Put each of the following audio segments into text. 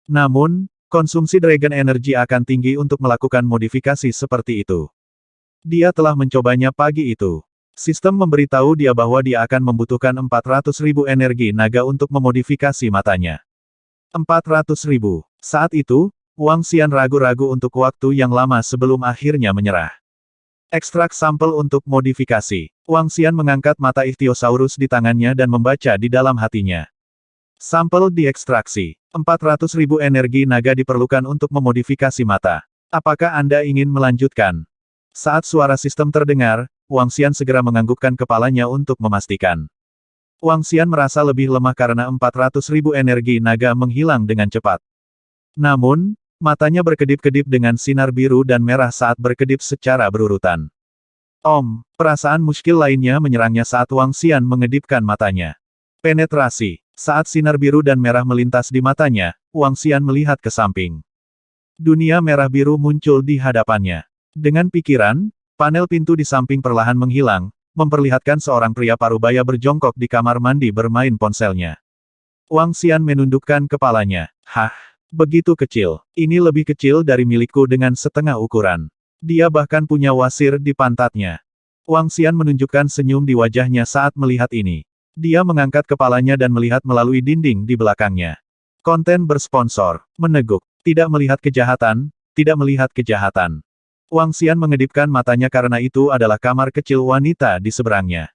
Namun, konsumsi Dragon Energy akan tinggi untuk melakukan modifikasi seperti itu. Dia telah mencobanya pagi itu. Sistem memberitahu dia bahwa dia akan membutuhkan 400.000 energi naga untuk memodifikasi matanya. 400.000. Saat itu, Wang Xian ragu-ragu untuk waktu yang lama sebelum akhirnya menyerah. Ekstrak sampel untuk modifikasi. Wang Xian mengangkat mata Ichthyosaurus di tangannya dan membaca di dalam hatinya. Sampel diekstraksi. 400.000 energi naga diperlukan untuk memodifikasi mata. Apakah Anda ingin melanjutkan? Saat suara sistem terdengar, Wang Xian segera menganggukkan kepalanya untuk memastikan. Wang Xian merasa lebih lemah karena 400.000 energi naga menghilang dengan cepat. Namun, matanya berkedip-kedip dengan sinar biru dan merah saat berkedip secara berurutan. Perasaan muskil lainnya menyerangnya saat Wang Xian mengedipkan matanya. Penetrasi. Saat sinar biru dan merah melintas di matanya, Wang Xian melihat ke samping. Dunia merah-biru muncul di hadapannya. Dengan pikiran, panel pintu di samping perlahan menghilang, memperlihatkan seorang pria parubaya berjongkok di kamar mandi bermain ponselnya. Wang Xian menundukkan kepalanya. Hah? Begitu kecil. Ini lebih kecil dari milikku dengan setengah ukuran. Dia bahkan punya wasir di pantatnya. Wang Xian menunjukkan senyum di wajahnya saat melihat ini. Dia mengangkat kepalanya dan melihat melalui dinding di belakangnya. Konten bersponsor. Meneguk. Tidak melihat kejahatan, tidak melihat kejahatan. Wang Xian mengedipkan matanya karena itu adalah kamar kecil wanita di seberangnya.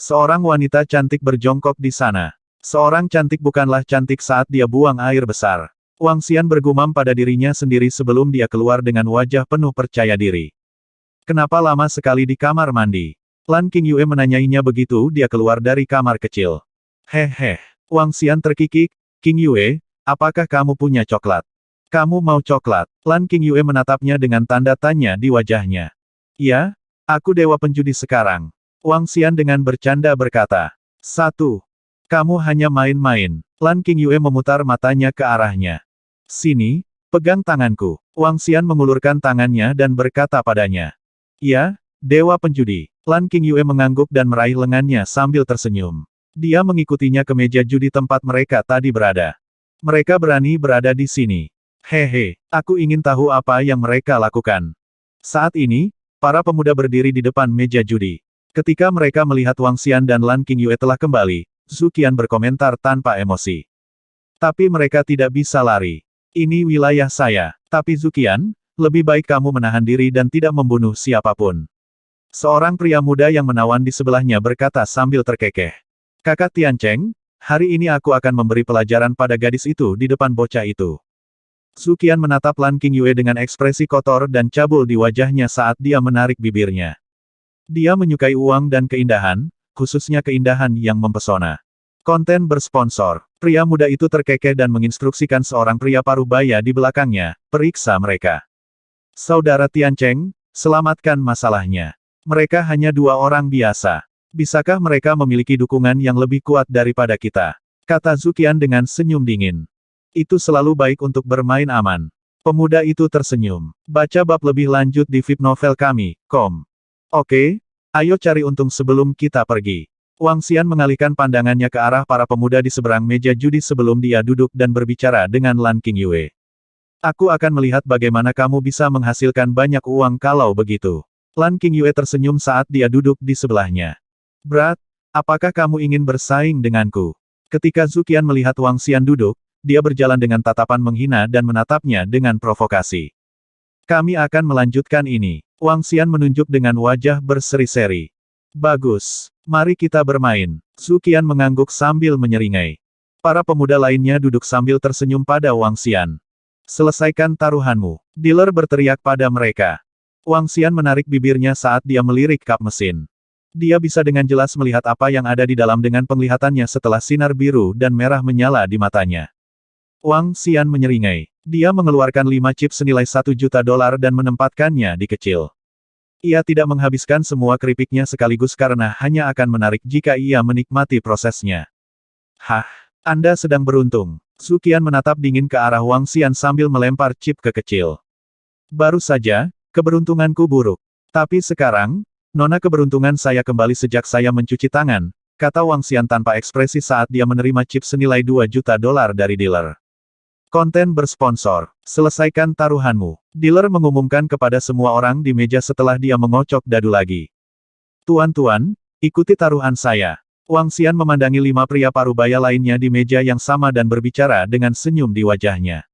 Seorang wanita cantik berjongkok di sana. Seorang cantik bukanlah cantik saat dia buang air besar. Wang Xian bergumam pada dirinya sendiri sebelum dia keluar dengan wajah penuh percaya diri. Kenapa lama sekali di kamar mandi? Lan Qingyue menanyainya begitu dia keluar dari kamar kecil. Hehe. Wang Xian terkikik. Qingyue, apakah kamu punya coklat? Kamu mau coklat? Lan Qingyue menatapnya dengan tanda tanya di wajahnya. Ya, aku dewa penjudi sekarang. Wang Xian dengan bercanda berkata. 1. Kamu hanya main-main. Lan Qingyue memutar matanya ke arahnya. Sini, pegang tanganku. Wang Xian mengulurkan tangannya dan berkata padanya. Ya, dewa penjudi. Lan Qingyue mengangguk dan meraih lengannya sambil tersenyum. Dia mengikutinya ke meja judi tempat mereka tadi berada. Mereka berani berada di sini. Hehe, aku ingin tahu apa yang mereka lakukan. Saat ini, para pemuda berdiri di depan meja judi. Ketika mereka melihat Wang Xian dan Lan Qingyue telah kembali, Zhu Qian berkomentar tanpa emosi. Tapi mereka tidak bisa lari. Ini wilayah saya. Tapi Zhu Qian, lebih baik kamu menahan diri dan tidak membunuh siapapun. Seorang pria muda yang menawan di sebelahnya berkata sambil terkekeh. Kakak Tiancheng, hari ini aku akan memberi pelajaran pada gadis itu di depan bocah itu. Zhu Qian menatap Lan Qingyue dengan ekspresi kotor dan cabul di wajahnya saat dia menarik bibirnya. Dia menyukai uang dan keindahan, khususnya keindahan yang mempesona. Konten bersponsor. Pria muda itu terkekeh dan menginstruksikan seorang pria parubaya di belakangnya, periksa mereka. Saudara Tiancheng, selamatkan masalahnya. Mereka hanya 2 orang biasa. Bisakah mereka memiliki dukungan yang lebih kuat daripada kita? Kata Zhu Qian dengan senyum dingin. Itu selalu baik untuk bermain aman. Pemuda itu tersenyum. Baca bab lebih lanjut di VIP novel kami, com. Oke, ayo cari untung sebelum kita pergi. Wang Xian mengalihkan pandangannya ke arah para pemuda di seberang meja judi sebelum dia duduk dan berbicara dengan Lan Qingyue. Aku akan melihat bagaimana kamu bisa menghasilkan banyak uang kalau begitu. Lan Qingyue tersenyum saat dia duduk di sebelahnya. Berat, apakah kamu ingin bersaing denganku? Ketika Zhu Qian melihat Wang Xian duduk, dia berjalan dengan tatapan menghina dan menatapnya dengan provokasi. Kami akan melanjutkan ini. Wang Xian menunjuk dengan wajah berseri-seri. Bagus. Mari kita bermain. Zhu Qian mengangguk sambil menyeringai. Para pemuda lainnya duduk sambil tersenyum pada Wang Xian. Selesaikan taruhanmu. Dealer berteriak pada mereka. Wang Xian menarik bibirnya saat dia melirik kap mesin. Dia bisa dengan jelas melihat apa yang ada di dalam dengan penglihatannya setelah sinar biru dan merah menyala di matanya. Wang Xian menyeringai. Dia mengeluarkan 5 chip senilai $1 juta dan menempatkannya di kecil. Ia tidak menghabiskan semua keripiknya sekaligus karena hanya akan menarik jika ia menikmati prosesnya. Hah, Anda sedang beruntung. Zhu Qian menatap dingin ke arah Wang Xian sambil melempar chip ke kecil. Baru saja, keberuntunganku buruk. Tapi sekarang, nona keberuntungan saya kembali sejak saya mencuci tangan, kata Wang Xian tanpa ekspresi saat dia menerima chip senilai $2 juta dari dealer. Konten bersponsor. Selesaikan taruhanmu. Dealer mengumumkan kepada semua orang di meja setelah dia mengocok dadu lagi. Tuan-tuan, ikuti taruhan saya. Wang Xian memandangi 5 pria parubaya lainnya di meja yang sama dan berbicara dengan senyum di wajahnya.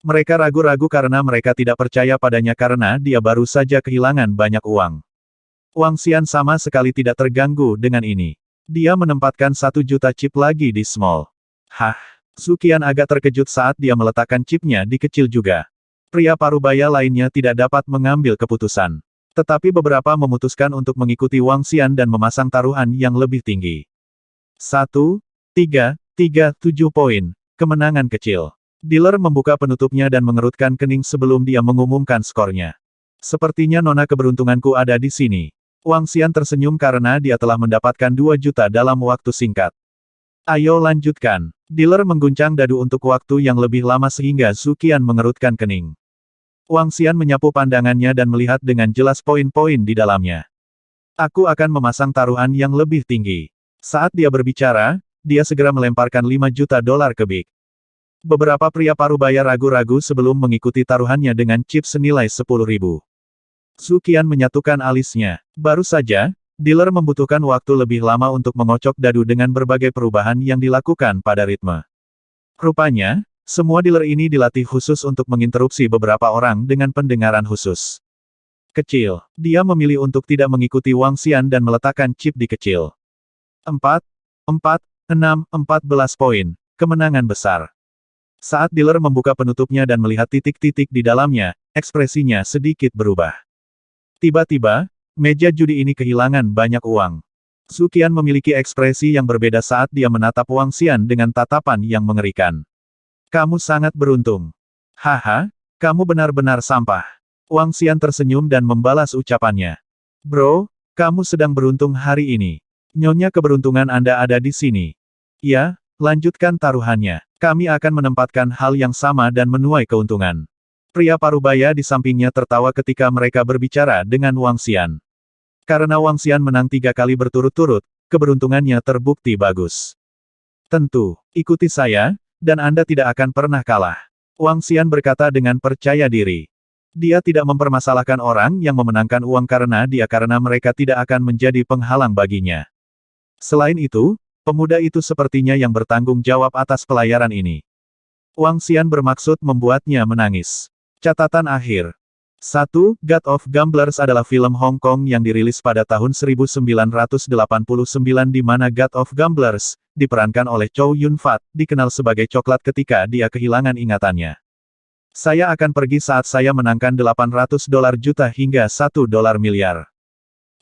Mereka ragu-ragu karena mereka tidak percaya padanya karena dia baru saja kehilangan banyak uang. Wang Xian sama sekali tidak terganggu dengan ini. Dia menempatkan 1 juta chip lagi di small. Hah? Zhu Qian agak terkejut saat dia meletakkan chipnya di kecil juga. Pria parubaya lainnya tidak dapat mengambil keputusan. Tetapi beberapa memutuskan untuk mengikuti Wang Xian dan memasang taruhan yang lebih tinggi. 1,337 poin. Kemenangan kecil. Dealer membuka penutupnya dan mengerutkan kening sebelum dia mengumumkan skornya. Sepertinya nona keberuntunganku ada di sini. Wang Xian tersenyum karena dia telah mendapatkan 2 juta dalam waktu singkat. Ayo lanjutkan. Dealer mengguncang dadu untuk waktu yang lebih lama sehingga Zhu Qian mengerutkan kening. Wang Xian menyapu pandangannya dan melihat dengan jelas poin-poin di dalamnya. Aku akan memasang taruhan yang lebih tinggi. Saat dia berbicara, dia segera melemparkan 5 juta dolar ke Big. Beberapa pria parubaya ragu-ragu sebelum mengikuti taruhannya dengan chip senilai 10.000. Zhu Qian menyatukan alisnya. Baru saja, dealer membutuhkan waktu lebih lama untuk mengocok dadu dengan berbagai perubahan yang dilakukan pada ritme. Rupanya, semua dealer ini dilatih khusus untuk menginterupsi beberapa orang dengan pendengaran khusus. Kecil. Dia memilih untuk tidak mengikuti Wang Xian dan meletakkan chip di kecil. 14 poin. Kemenangan besar. Saat dealer membuka penutupnya dan melihat titik-titik di dalamnya, ekspresinya sedikit berubah. Tiba-tiba, meja judi ini kehilangan banyak uang. Zhu Qian memiliki ekspresi yang berbeda saat dia menatap Wang Xian dengan tatapan yang mengerikan. Kamu sangat beruntung. Haha, kamu benar-benar sampah. Wang Xian tersenyum dan membalas ucapannya. Bro, kamu sedang beruntung hari ini. Nyonya keberuntungan Anda ada di sini. Ya, lanjutkan taruhannya. Kami akan menempatkan hal yang sama dan menuai keuntungan. Pria parubaya di sampingnya tertawa ketika mereka berbicara dengan Wang Xian. Karena Wang Xian menang 3 kali berturut-turut, keberuntungannya terbukti bagus. Tentu, ikuti saya, dan Anda tidak akan pernah kalah. Wang Xian berkata dengan percaya diri. Dia tidak mempermasalahkan orang yang memenangkan uang karena mereka tidak akan menjadi penghalang baginya. Selain itu, pemuda itu sepertinya yang bertanggung jawab atas pelayaran ini. Wang Xian bermaksud membuatnya menangis. Catatan akhir. 1. God of Gamblers adalah film Hong Kong yang dirilis pada tahun 1989 di mana God of Gamblers, diperankan oleh Chow Yun-fat, dikenal sebagai coklat ketika dia kehilangan ingatannya. Saya akan pergi saat saya menangkan $800 juta hingga $1 miliar.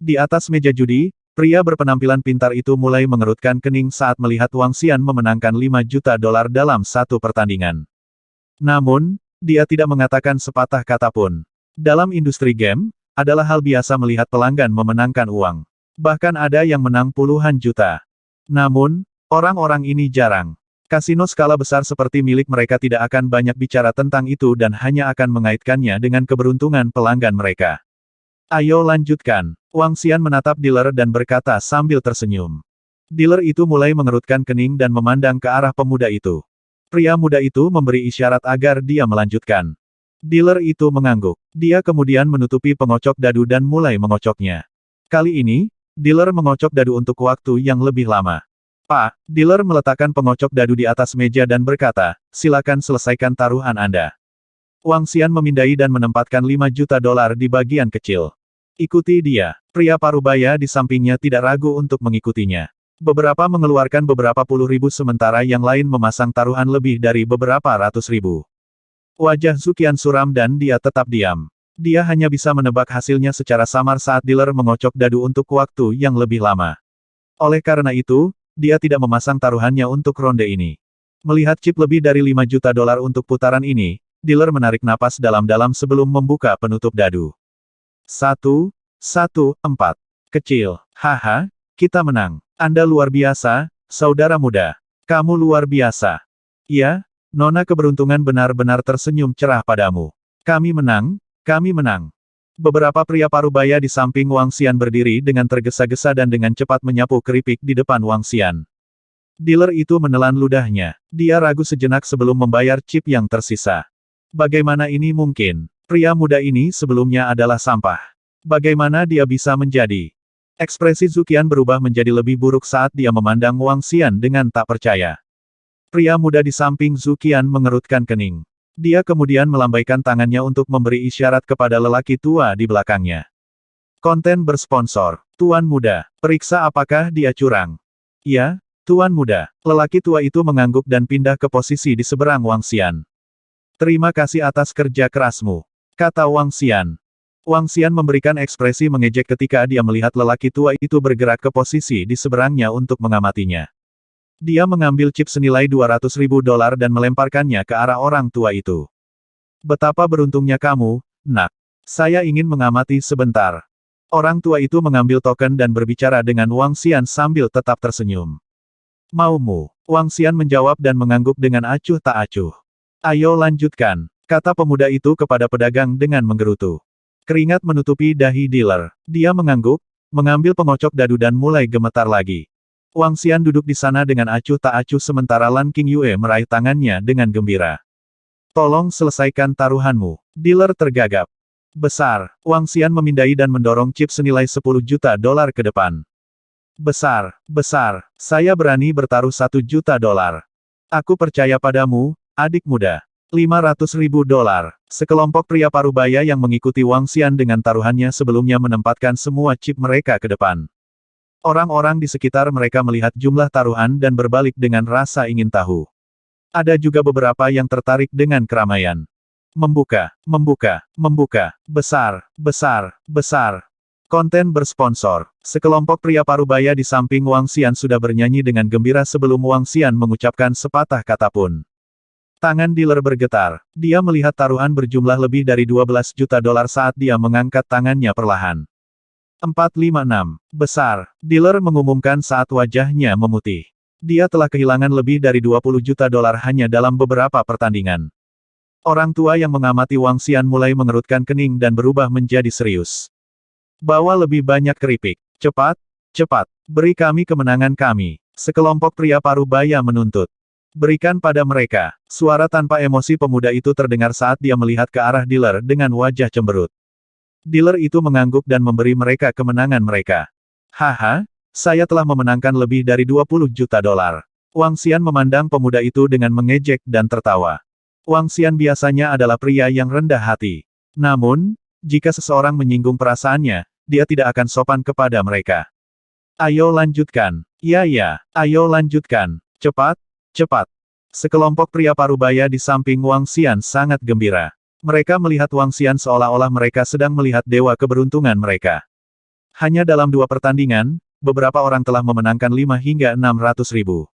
Di atas meja judi, pria berpenampilan pintar itu mulai mengerutkan kening saat melihat Wang Xian memenangkan $5 juta dalam satu pertandingan. Namun, dia tidak mengatakan sepatah kata pun. Dalam industri game, adalah hal biasa melihat pelanggan memenangkan uang. Bahkan ada yang menang puluhan juta. Namun, orang-orang ini jarang. Kasino skala besar seperti milik mereka tidak akan banyak bicara tentang itu dan hanya akan mengaitkannya dengan keberuntungan pelanggan mereka. Ayo lanjutkan. Wang Xian menatap dealer dan berkata sambil tersenyum. Dealer itu mulai mengerutkan kening dan memandang ke arah pemuda itu. Pria muda itu memberi isyarat agar dia melanjutkan. Dealer itu mengangguk. Dia kemudian menutupi pengocok dadu dan mulai mengocoknya. Kali ini, dealer mengocok dadu untuk waktu yang lebih lama. Pak, dealer meletakkan pengocok dadu di atas meja dan berkata, silakan selesaikan taruhan Anda. Wang Xian memindai dan menempatkan $5 juta di bagian kecil. Ikuti dia. Pria parubaya di sampingnya tidak ragu untuk mengikutinya. Beberapa mengeluarkan beberapa puluh ribu sementara yang lain memasang taruhan lebih dari beberapa ratus ribu. Wajah Zhu Qian suram dan dia tetap diam. Dia hanya bisa menebak hasilnya secara samar saat dealer mengocok dadu untuk waktu yang lebih lama. Oleh karena itu, dia tidak memasang taruhannya untuk ronde ini. Melihat chip lebih dari $5 juta untuk putaran ini, dealer menarik napas dalam-dalam sebelum membuka penutup dadu. 1, 1, 4. Kecil. Haha, kita menang. Anda luar biasa, saudara muda. Kamu luar biasa. Iya, nona keberuntungan benar-benar tersenyum cerah padamu. Kami menang, kami menang. Beberapa pria parubaya di samping Wang Xian berdiri dengan tergesa-gesa dan dengan cepat menyapu keripik di depan Wang Xian. Dealer itu menelan ludahnya. Dia ragu sejenak sebelum membayar chip yang tersisa. Bagaimana ini mungkin? Pria muda ini sebelumnya adalah sampah. Bagaimana dia bisa menjadi? Ekspresi Zuqian berubah menjadi lebih buruk saat dia memandang Wang Xian dengan tak percaya. Pria muda di samping Zuqian mengerutkan kening. Dia kemudian melambaikan tangannya untuk memberi isyarat kepada lelaki tua di belakangnya. Konten bersponsor. Tuan muda, periksa apakah dia curang. Ya, Tuan muda. Lelaki tua itu mengangguk dan pindah ke posisi di seberang Wang Xian. Terima kasih atas kerja kerasmu, kata Wang Xian. Wang Xian memberikan ekspresi mengejek ketika dia melihat lelaki tua itu bergerak ke posisi di seberangnya untuk mengamatinya. Dia mengambil chip senilai $200.000 dan melemparkannya ke arah orang tua itu. Betapa beruntungnya kamu, nak. Saya ingin mengamati sebentar. Orang tua itu mengambil token dan berbicara dengan Wang Xian sambil tetap tersenyum. Maumu? Wang Xian menjawab dan mengangguk dengan acuh tak acuh. Ayo lanjutkan, kata pemuda itu kepada pedagang dengan menggerutu. Keringat menutupi dahi dealer. Dia mengangguk, mengambil pengocok dadu dan mulai gemetar lagi. Wang Xian duduk di sana dengan acuh tak acuh sementara Lan Qingyue meraih tangannya dengan gembira. Tolong selesaikan taruhanmu. Dealer tergagap. Besar. Wang Xian memindai dan mendorong chip senilai $10 juta ke depan. Besar, besar. Saya berani bertaruh $1 juta. Aku percaya padamu, adik muda. $500.000. Sekelompok pria parubaya yang mengikuti Wang Xian dengan taruhannya sebelumnya menempatkan semua chip mereka ke depan. Orang-orang di sekitar mereka melihat jumlah taruhan dan berbalik dengan rasa ingin tahu. Ada juga beberapa yang tertarik dengan keramaian. Membuka, membuka, membuka, besar, besar, besar. Konten bersponsor. Sekelompok pria parubaya di samping Wang Xian sudah bernyanyi dengan gembira sebelum Wang Xian mengucapkan sepatah kata pun. Tangan dealer bergetar. Dia melihat taruhan berjumlah lebih dari $12 juta saat dia mengangkat tangannya perlahan. 456. Besar. Dealer mengumumkan saat wajahnya memutih. Dia telah kehilangan lebih dari $20 juta hanya dalam beberapa pertandingan. Orang tua yang mengamati Wang Xian mulai mengerutkan kening dan berubah menjadi serius. Bawa lebih banyak keripik. Cepat, cepat. Beri kami kemenangan kami. Sekelompok pria parubaya menuntut. Berikan pada mereka. Suara tanpa emosi pemuda itu terdengar saat dia melihat ke arah dealer dengan wajah cemberut. Dealer itu mengangguk dan memberi mereka kemenangan mereka. Haha, saya telah memenangkan lebih dari $20 juta. Wang Xian memandang pemuda itu dengan mengejek dan tertawa. Wang Xian biasanya adalah pria yang rendah hati. Namun, jika seseorang menyinggung perasaannya, dia tidak akan sopan kepada mereka. Ayo lanjutkan. Ya, ayo lanjutkan. Cepat. Cepat. Sekelompok pria parubaya di samping Wang Xian sangat gembira. Mereka melihat Wang Xian seolah-olah mereka sedang melihat dewa keberuntungan mereka. Hanya dalam 2 pertandingan, beberapa orang telah memenangkan 5 hingga 600 ribu.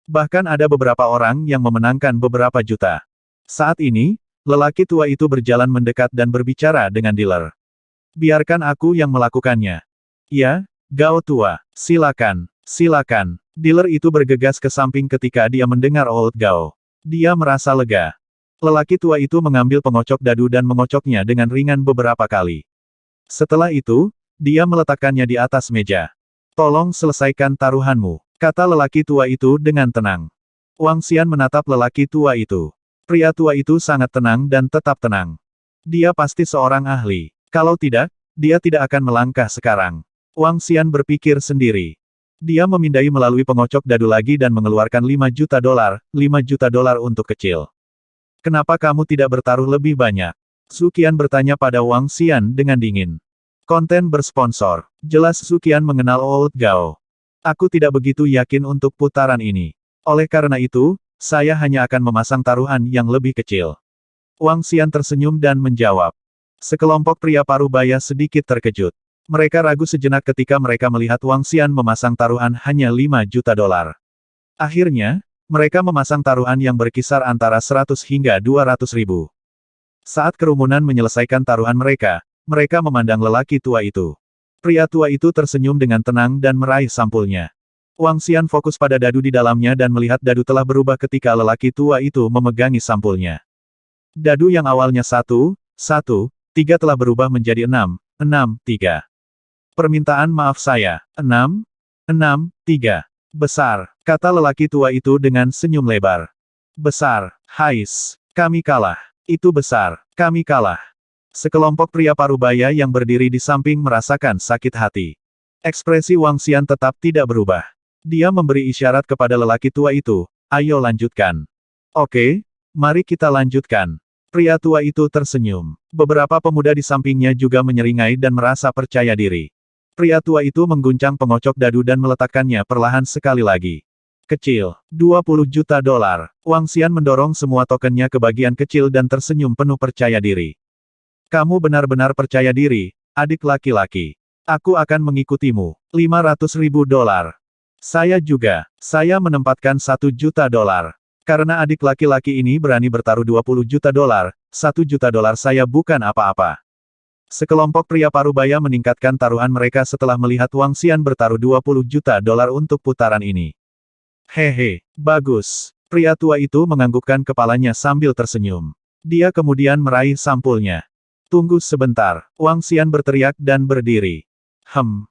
Bahkan ada beberapa orang yang memenangkan beberapa juta. Saat ini, lelaki tua itu berjalan mendekat dan berbicara dengan dealer. Biarkan aku yang melakukannya. Ya, Gao tua, silakan, silakan. Dealer itu bergegas ke samping ketika dia mendengar Old Gao. Dia merasa lega. Lelaki tua itu mengambil pengocok dadu dan mengocoknya dengan ringan beberapa kali. Setelah itu, dia meletakkannya di atas meja. Tolong selesaikan taruhanmu, kata lelaki tua itu dengan tenang. Wang Xian menatap lelaki tua itu. Pria tua itu sangat tenang dan tetap tenang. Dia pasti seorang ahli. Kalau tidak, dia tidak akan melangkah sekarang. Wang Xian berpikir sendiri. Dia memindai melalui pengocok dadu lagi dan mengeluarkan $5 juta, $5 juta untuk kecil. Kenapa kamu tidak bertaruh lebih banyak? Zuqian bertanya pada Wang Xian dengan dingin. Konten bersponsor. Jelas Zuqian mengenal Old Gao. Aku tidak begitu yakin untuk putaran ini. Oleh karena itu, saya hanya akan memasang taruhan yang lebih kecil. Wang Xian tersenyum dan menjawab. Sekelompok pria parubaya sedikit terkejut. Mereka ragu sejenak ketika mereka melihat Wang Xian memasang taruhan hanya $5 juta. Akhirnya, mereka memasang taruhan yang berkisar antara 100 hingga 200 ribu. Saat kerumunan menyelesaikan taruhan mereka memandang lelaki tua itu. Pria tua itu tersenyum dengan tenang dan meraih sampulnya. Wang Xian fokus pada dadu di dalamnya dan melihat dadu telah berubah ketika lelaki tua itu memegangi sampulnya. Dadu yang awalnya 1, 1, 3 telah berubah menjadi 6, 6, 3. Permintaan maaf saya, 6, 6, 3. Besar, kata lelaki tua itu dengan senyum lebar. Besar, hais, kami kalah. Itu besar, kami kalah. Sekelompok pria parubaya yang berdiri di samping merasakan sakit hati. Ekspresi Wang Xian tetap tidak berubah. Dia memberi isyarat kepada lelaki tua itu, ayo lanjutkan. Oke, mari kita lanjutkan. Pria tua itu tersenyum. Beberapa pemuda di sampingnya juga menyeringai dan merasa percaya diri. Pria tua itu mengguncang pengocok dadu dan meletakkannya perlahan sekali lagi. Kecil, 20 juta dolar. Wang Xian mendorong semua tokennya ke bagian kecil dan tersenyum penuh percaya diri. Kamu benar-benar percaya diri, adik laki-laki. Aku akan mengikutimu. 500 ribu dolar. Saya juga. Saya menempatkan 1 juta dolar. Karena adik laki-laki ini berani bertaruh 20 juta dolar, 1 juta dolar saya bukan apa-apa. Sekelompok pria parubaya meningkatkan taruhan mereka setelah melihat Wang Xian bertaruh 20 juta dolar untuk putaran ini. Hehe, bagus. Pria tua itu menganggukkan kepalanya sambil tersenyum. Dia kemudian meraih sampulnya. Tunggu sebentar, Wang Xian berteriak dan berdiri.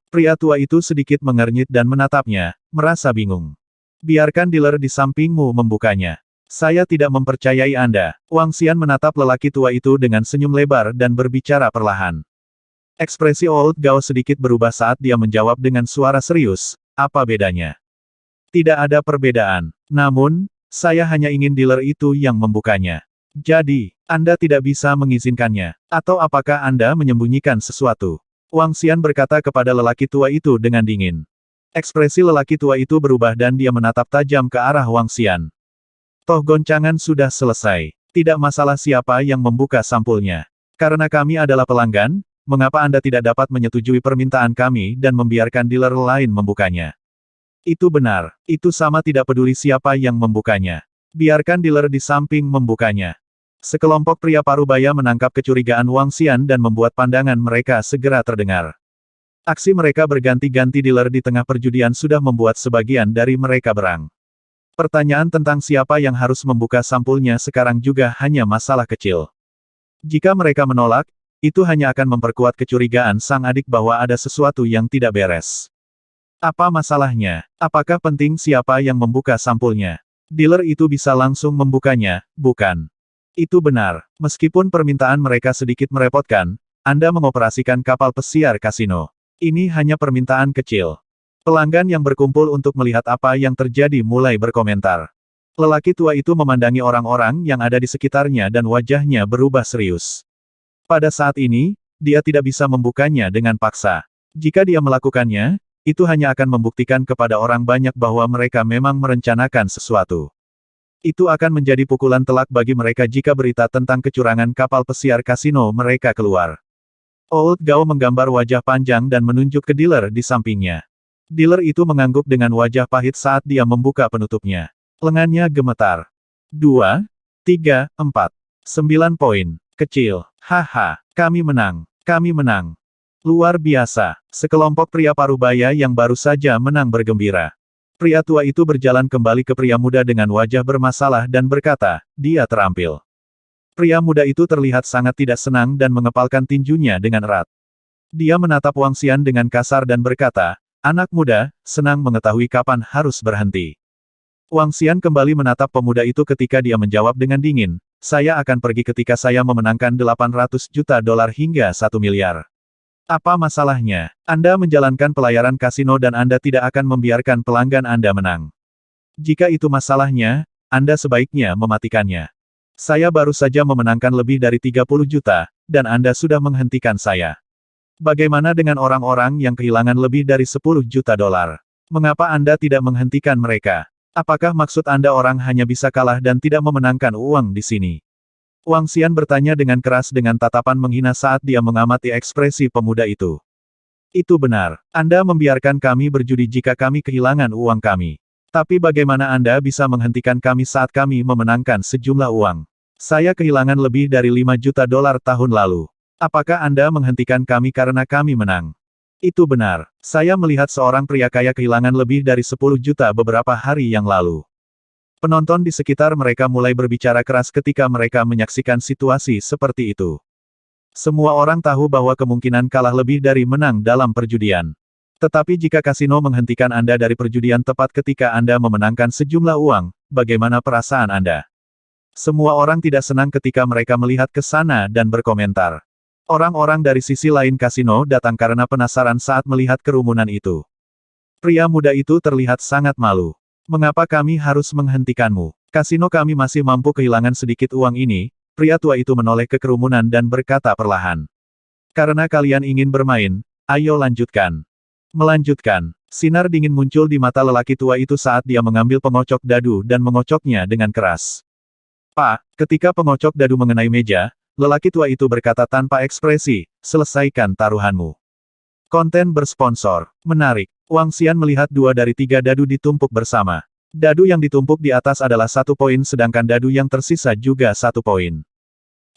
Pria tua itu sedikit mengernyit dan menatapnya, merasa bingung. Biarkan dealer di sampingmu membukanya. Saya tidak mempercayai Anda. Wang Xian menatap lelaki tua itu dengan senyum lebar dan berbicara perlahan. Ekspresi Old Gao sedikit berubah saat dia menjawab dengan suara serius, apa bedanya? Tidak ada perbedaan. Namun, saya hanya ingin dealer itu yang membukanya. Jadi, Anda tidak bisa mengizinkannya. Atau apakah Anda menyembunyikan sesuatu? Wang Xian berkata kepada lelaki tua itu dengan dingin. Ekspresi lelaki tua itu berubah dan dia menatap tajam ke arah Wang Xian. Toh goncangan sudah selesai. Tidak masalah siapa yang membuka sampulnya. Karena kami adalah pelanggan, mengapa Anda tidak dapat menyetujui permintaan kami dan membiarkan dealer lain membukanya? Itu benar. Itu sama tidak peduli siapa yang membukanya. Biarkan dealer di samping membukanya. Sekelompok pria parubaya menangkap kecurigaan Wang Xian dan membuat pandangan mereka segera terdengar. Aksi mereka berganti-ganti dealer di tengah perjudian sudah membuat sebagian dari mereka berang. Pertanyaan tentang siapa yang harus membuka sampulnya sekarang juga hanya masalah kecil. Jika mereka menolak, itu hanya akan memperkuat kecurigaan sang adik bahwa ada sesuatu yang tidak beres. Apa masalahnya? Apakah penting siapa yang membuka sampulnya? Dealer itu bisa langsung membukanya, bukan? Itu benar. Meskipun permintaan mereka sedikit merepotkan, Anda mengoperasikan kapal pesiar kasino. Ini hanya permintaan kecil. Pelanggan yang berkumpul untuk melihat apa yang terjadi mulai berkomentar. Lelaki tua itu memandangi orang-orang yang ada di sekitarnya dan wajahnya berubah serius. Pada saat ini, dia tidak bisa membukanya dengan paksa. Jika dia melakukannya, itu hanya akan membuktikan kepada orang banyak bahwa mereka memang merencanakan sesuatu. Itu akan menjadi pukulan telak bagi mereka jika berita tentang kecurangan kapal pesiar kasino mereka keluar. Old Gao menggambar wajah panjang dan menunjuk ke dealer di sampingnya. Dealer itu mengangguk dengan wajah pahit saat dia membuka penutupnya. Lengannya gemetar. 2, 3, 4. 9 poin. Kecil. Haha, kami menang. Kami menang. Luar biasa. Sekelompok pria parubaya yang baru saja menang bergembira. Pria tua itu berjalan kembali ke pria muda dengan wajah bermasalah dan berkata, dia terampil. Pria muda itu terlihat sangat tidak senang dan mengepalkan tinjunya dengan erat. Dia menatap Wang Xian dengan kasar dan berkata, anak muda, senang mengetahui kapan harus berhenti. Wang Xian kembali menatap pemuda itu ketika dia menjawab dengan dingin, saya akan pergi ketika saya memenangkan 800 juta dolar hingga 1 miliar. Apa masalahnya? Anda menjalankan pelayaran kasino dan Anda tidak akan membiarkan pelanggan Anda menang. Jika itu masalahnya, Anda sebaiknya mematikannya. Saya baru saja memenangkan lebih dari 30 juta, dan Anda sudah menghentikan saya. Bagaimana dengan orang-orang yang kehilangan lebih dari 10 juta dolar? Mengapa Anda tidak menghentikan mereka? Apakah maksud Anda orang hanya bisa kalah dan tidak memenangkan uang di sini? Wang Xian bertanya dengan keras dengan tatapan menghina saat dia mengamati ekspresi pemuda itu. Itu benar. Anda membiarkan kami berjudi jika kami kehilangan uang kami. Tapi bagaimana Anda bisa menghentikan kami saat kami memenangkan sejumlah uang? Saya kehilangan lebih dari 5 juta dolar tahun lalu. Apakah Anda menghentikan kami karena kami menang? Itu benar. Saya melihat seorang pria kaya kehilangan lebih dari 10 juta beberapa hari yang lalu. Penonton di sekitar mereka mulai berbicara keras ketika mereka menyaksikan situasi seperti itu. Semua orang tahu bahwa kemungkinan kalah lebih dari menang dalam perjudian. Tetapi jika kasino menghentikan Anda dari perjudian tepat ketika Anda memenangkan sejumlah uang, bagaimana perasaan Anda? Semua orang tidak senang ketika mereka melihat ke sana dan berkomentar. Orang-orang dari sisi lain kasino datang karena penasaran saat melihat kerumunan itu. Pria muda itu terlihat sangat malu. Mengapa kami harus menghentikanmu? Kasino kami masih mampu kehilangan sedikit uang ini. Pria tua itu menoleh ke kerumunan dan berkata perlahan. Karena kalian ingin bermain, ayo lanjutkan. Melanjutkan. Sinar dingin muncul di mata lelaki tua itu saat dia mengambil pengocok dadu dan mengocoknya dengan keras. Pak, ketika pengocok dadu mengenai meja, lelaki tua itu berkata tanpa ekspresi, selesaikan taruhanmu. Konten bersponsor. Menarik. Wang Xian melihat 2 dari 3 dadu ditumpuk bersama. Dadu yang ditumpuk di atas adalah 1 poin sedangkan dadu yang tersisa juga 1 poin.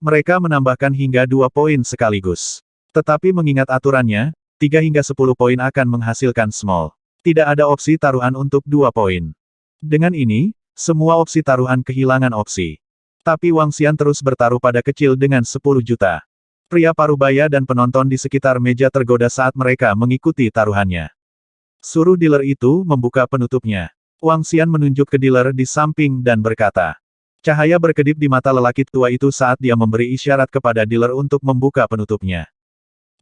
Mereka menambahkan hingga 2 poin sekaligus. Tetapi mengingat aturannya, 3 hingga 10 poin akan menghasilkan small. Tidak ada opsi taruhan untuk 2 poin. Dengan ini, semua opsi taruhan kehilangan opsi. Tapi Wang Xian terus bertaruh pada kecil dengan 10 juta. Pria parubaya dan penonton di sekitar meja tergoda saat mereka mengikuti taruhannya. Suruh dealer itu membuka penutupnya. Wang Xian menunjuk ke dealer di samping dan berkata. Cahaya berkedip di mata lelaki tua itu saat dia memberi isyarat kepada dealer untuk membuka penutupnya.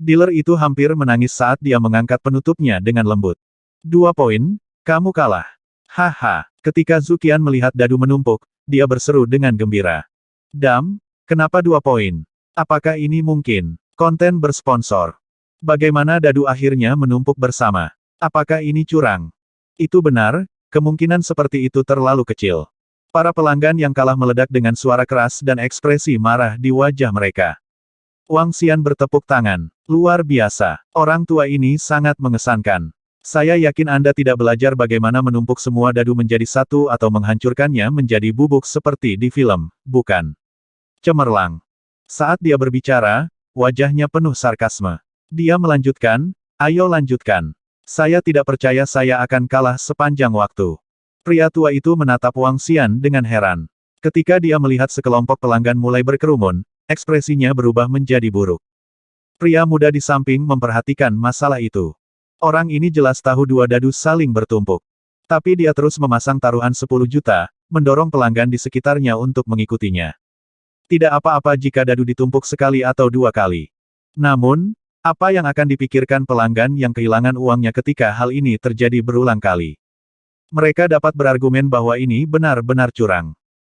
Dealer itu hampir menangis saat dia mengangkat penutupnya dengan lembut. 2 poin, kamu kalah. Haha, ketika Zuqian melihat dadu menumpuk, dia berseru dengan gembira. Dam, kenapa 2 poin? Apakah ini mungkin? Konten bersponsor. Bagaimana dadu akhirnya menumpuk bersama? Apakah ini curang? Itu benar, kemungkinan seperti itu terlalu kecil. Para pelanggan yang kalah meledak dengan suara keras dan ekspresi marah di wajah mereka. Wang Xian bertepuk tangan. Luar biasa. Orang tua ini sangat mengesankan. Saya yakin Anda tidak belajar bagaimana menumpuk semua dadu menjadi satu atau menghancurkannya menjadi bubuk seperti di film, bukan? Cemerlang. Saat dia berbicara, wajahnya penuh sarkasme. Dia melanjutkan, ayo lanjutkan. Saya tidak percaya saya akan kalah sepanjang waktu. Pria tua itu menatap Wang Xian dengan heran. Ketika dia melihat sekelompok pelanggan mulai berkerumun, ekspresinya berubah menjadi buruk. Pria muda di samping memperhatikan masalah itu. Orang ini jelas tahu 2 dadu saling bertumpuk. Tapi dia terus memasang taruhan 10 juta, mendorong pelanggan di sekitarnya untuk mengikutinya. Tidak apa-apa jika dadu ditumpuk sekali atau 2 kali. Namun, apa yang akan dipikirkan pelanggan yang kehilangan uangnya ketika hal ini terjadi berulang kali? Mereka dapat berargumen bahwa ini benar-benar curang.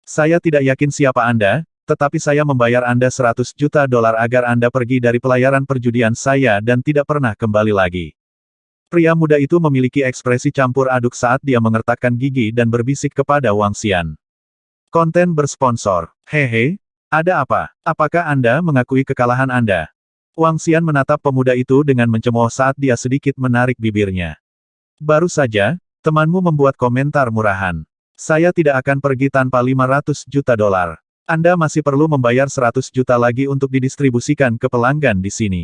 Saya tidak yakin siapa Anda, tetapi saya membayar Anda 100 juta dolar agar Anda pergi dari pelayaran perjudian saya dan tidak pernah kembali lagi. Pria muda itu memiliki ekspresi campur aduk saat dia mengertakkan gigi dan berbisik kepada Wang Xian. Konten bersponsor. Hehe, ada apa? Apakah Anda mengakui kekalahan Anda? Wang Xian menatap pemuda itu dengan mencemooh saat dia sedikit menarik bibirnya. Baru saja, temanmu membuat komentar murahan. Saya tidak akan pergi tanpa 500 juta dolar. Anda masih perlu membayar 100 juta lagi untuk didistribusikan ke pelanggan di sini.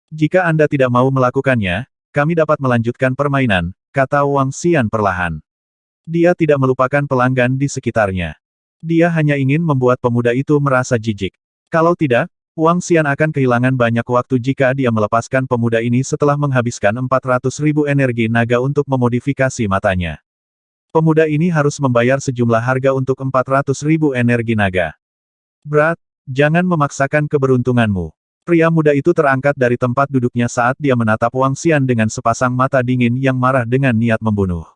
Jika Anda tidak mau melakukannya, kami dapat melanjutkan permainan, kata Wang Xian perlahan. Dia tidak melupakan pelanggan di sekitarnya. Dia hanya ingin membuat pemuda itu merasa jijik. Kalau tidak, Wang Xian akan kehilangan banyak waktu jika dia melepaskan pemuda ini setelah menghabiskan 400.000 energi naga untuk memodifikasi matanya. Pemuda ini harus membayar sejumlah harga untuk 400.000 energi naga. Brat, jangan memaksakan keberuntunganmu. Pria muda itu terangkat dari tempat duduknya saat dia menatap Wang Xian dengan sepasang mata dingin yang marah dengan niat membunuh.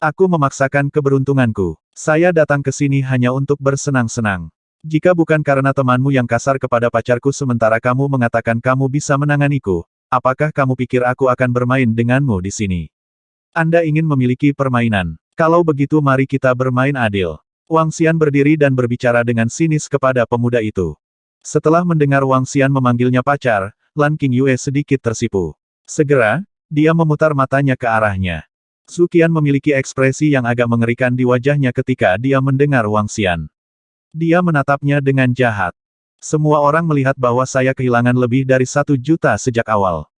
Aku memaksakan keberuntunganku. Saya datang ke sini hanya untuk bersenang-senang. Jika bukan karena temanmu yang kasar kepada pacarku sementara kamu mengatakan kamu bisa menanganiku, apakah kamu pikir aku akan bermain denganmu di sini? Anda ingin memiliki permainan. Kalau begitu mari kita bermain adil. Wang Xian berdiri dan berbicara dengan sinis kepada pemuda itu. Setelah mendengar Wang Xian memanggilnya pacar, Lan Qingyue sedikit tersipu. Segera, dia memutar matanya ke arahnya. Zuqian memiliki ekspresi yang agak mengerikan di wajahnya ketika dia mendengar Wang Xian. Dia menatapnya dengan jahat. Semua orang melihat bahwa saya kehilangan lebih dari 1 juta sejak awal.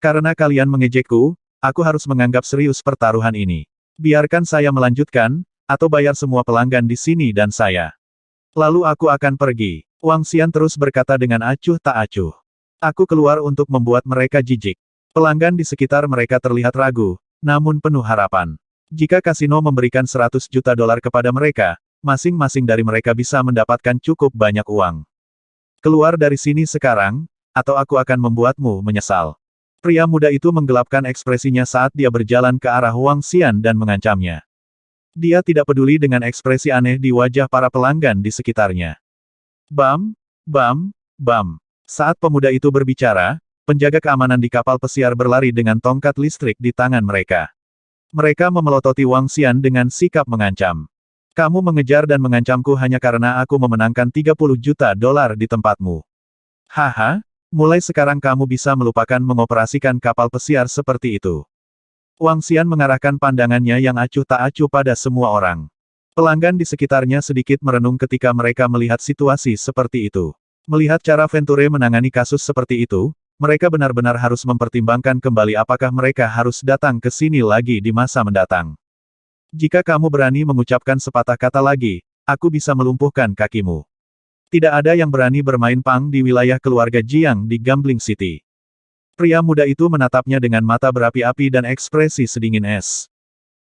Karena kalian mengejekku, aku harus menganggap serius pertaruhan ini. Biarkan saya melanjutkan, atau bayar semua pelanggan di sini dan saya. Lalu aku akan pergi. Wang Xian terus berkata dengan acuh tak acuh. Aku keluar untuk membuat mereka jijik. Pelanggan di sekitar mereka terlihat ragu, namun penuh harapan. Jika kasino memberikan 100 juta dolar kepada mereka, masing-masing dari mereka bisa mendapatkan cukup banyak uang. Keluar dari sini sekarang, atau aku akan membuatmu menyesal. Pria muda itu menggelapkan ekspresinya saat dia berjalan ke arah Wang Xian dan mengancamnya. Dia tidak peduli dengan ekspresi aneh di wajah para pelanggan di sekitarnya. Bam, bam, bam. Saat pemuda itu berbicara, penjaga keamanan di kapal pesiar berlari dengan tongkat listrik di tangan mereka. Mereka memelototi Wang Xian dengan sikap mengancam. Kamu mengejar dan mengancamku hanya karena aku memenangkan 30 juta dolar di tempatmu. Haha, mulai sekarang kamu bisa melupakan mengoperasikan kapal pesiar seperti itu. Wang Xian mengarahkan pandangannya yang acuh tak acuh pada semua orang. Pelanggan di sekitarnya sedikit merenung ketika mereka melihat situasi seperti itu. Melihat cara Venture menangani kasus seperti itu, mereka benar-benar harus mempertimbangkan kembali apakah mereka harus datang ke sini lagi di masa mendatang. Jika kamu berani mengucapkan sepatah kata lagi, aku bisa melumpuhkan kakimu. Tidak ada yang berani bermain pang di wilayah keluarga Jiang di Gambling City. Pria muda itu menatapnya dengan mata berapi-api dan ekspresi sedingin es.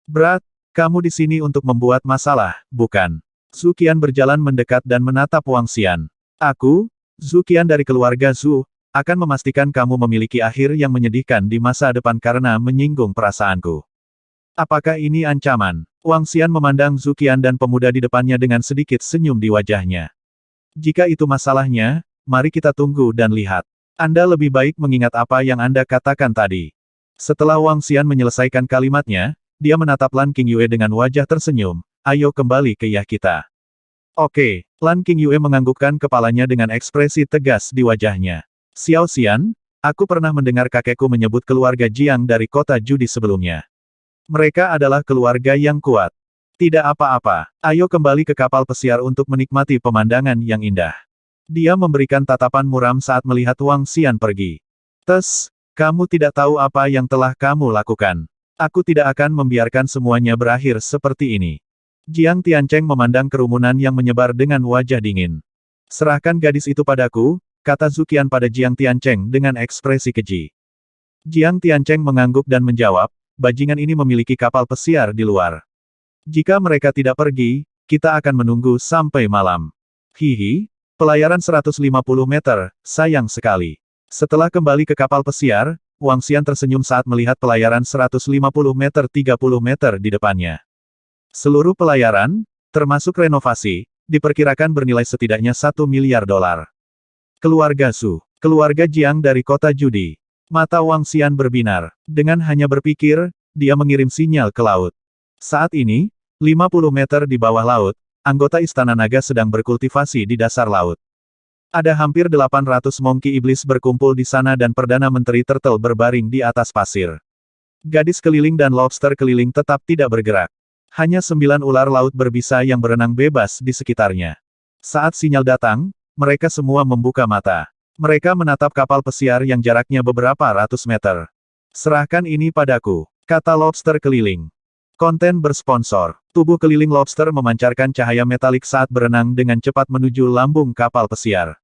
Berat, kamu di sini untuk membuat masalah, bukan? Zhu Qian berjalan mendekat dan menatap Wang Xian. Aku, Zhu Qian dari keluarga Zhu, akan memastikan kamu memiliki akhir yang menyedihkan di masa depan karena menyinggung perasaanku. Apakah ini ancaman? Wang Xian memandang Zhu Qian dan pemuda di depannya dengan sedikit senyum di wajahnya. Jika itu masalahnya, mari kita tunggu dan lihat. Anda lebih baik mengingat apa yang Anda katakan tadi. Setelah Wang Xian menyelesaikan kalimatnya, dia menatap Lan Qingyue dengan wajah tersenyum. Ayo kembali ke Yah kita. Oke, Lan Qingyue menganggukkan kepalanya dengan ekspresi tegas di wajahnya. Xiao Xian, aku pernah mendengar kakekku menyebut keluarga Jiang dari kota judi sebelumnya. Mereka adalah keluarga yang kuat. Tidak apa-apa, ayo kembali ke kapal pesiar untuk menikmati pemandangan yang indah. Dia memberikan tatapan muram saat melihat Wang Xian pergi. Tes, kamu tidak tahu apa yang telah kamu lakukan. Aku tidak akan membiarkan semuanya berakhir seperti ini. Jiang Tiancheng memandang kerumunan yang menyebar dengan wajah dingin. Serahkan gadis itu padaku, kata Zhu Qian pada Jiang Tiancheng dengan ekspresi keji. Jiang Tiancheng mengangguk dan menjawab, bajingan ini memiliki kapal pesiar di luar. Jika mereka tidak pergi, kita akan menunggu sampai malam. Hihi, pelayaran 150 meter, sayang sekali. Setelah kembali ke kapal pesiar, Wang Xian tersenyum saat melihat pelayaran 150 meter 30 meter di depannya. Seluruh pelayaran, termasuk renovasi, diperkirakan bernilai setidaknya 1 miliar dolar. Keluarga Zhu, keluarga Jiang dari kota judi. Mata Wang Xian berbinar. Dengan hanya berpikir, dia mengirim sinyal ke laut. Saat ini, 50 meter di bawah laut, anggota Istana Naga sedang berkultivasi di dasar laut. Ada hampir 800 monkey iblis berkumpul di sana dan Perdana Menteri Turtle berbaring di atas pasir. Gadis keliling dan lobster keliling tetap tidak bergerak. Hanya 9 ular laut berbisa yang berenang bebas di sekitarnya. Saat sinyal datang, mereka semua membuka mata. Mereka menatap kapal pesiar yang jaraknya beberapa ratus meter. Serahkan ini padaku, kata lobster keliling. Konten bersponsor. Tubuh keliling lobster memancarkan cahaya metalik saat berenang dengan cepat menuju lambung kapal pesiar.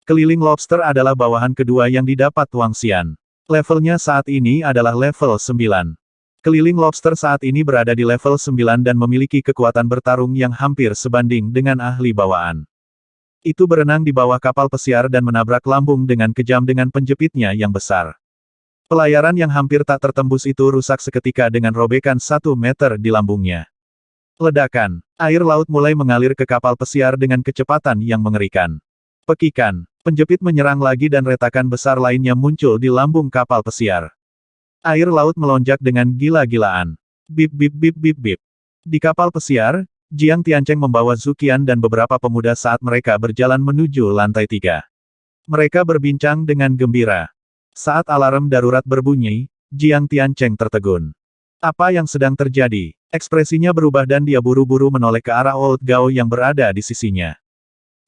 Keliling lobster adalah bawahan kedua yang didapat Wang Xian. Levelnya saat ini adalah level 9. Keliling lobster saat ini berada di level 9 dan memiliki kekuatan bertarung yang hampir sebanding dengan ahli bawaan. Itu berenang di bawah kapal pesiar dan menabrak lambung dengan kejam dengan penjepitnya yang besar. Pelayaran yang hampir tak tertembus itu rusak seketika dengan robekan 1 meter di lambungnya. Ledakan. Air laut mulai mengalir ke kapal pesiar dengan kecepatan yang mengerikan. Pekikan. Penjepit menyerang lagi dan retakan besar lainnya muncul di lambung kapal pesiar. Air laut melonjak dengan gila-gilaan. Bip bip bip bip bip. Di kapal pesiar, Jiang Tiancheng membawa Zhu Qian dan beberapa pemuda saat mereka berjalan menuju lantai 3. Mereka berbincang dengan gembira. Saat alarm darurat berbunyi, Jiang Tiancheng tertegun. Apa yang sedang terjadi? Ekspresinya berubah dan dia buru-buru menoleh ke arah Old Gao yang berada di sisinya.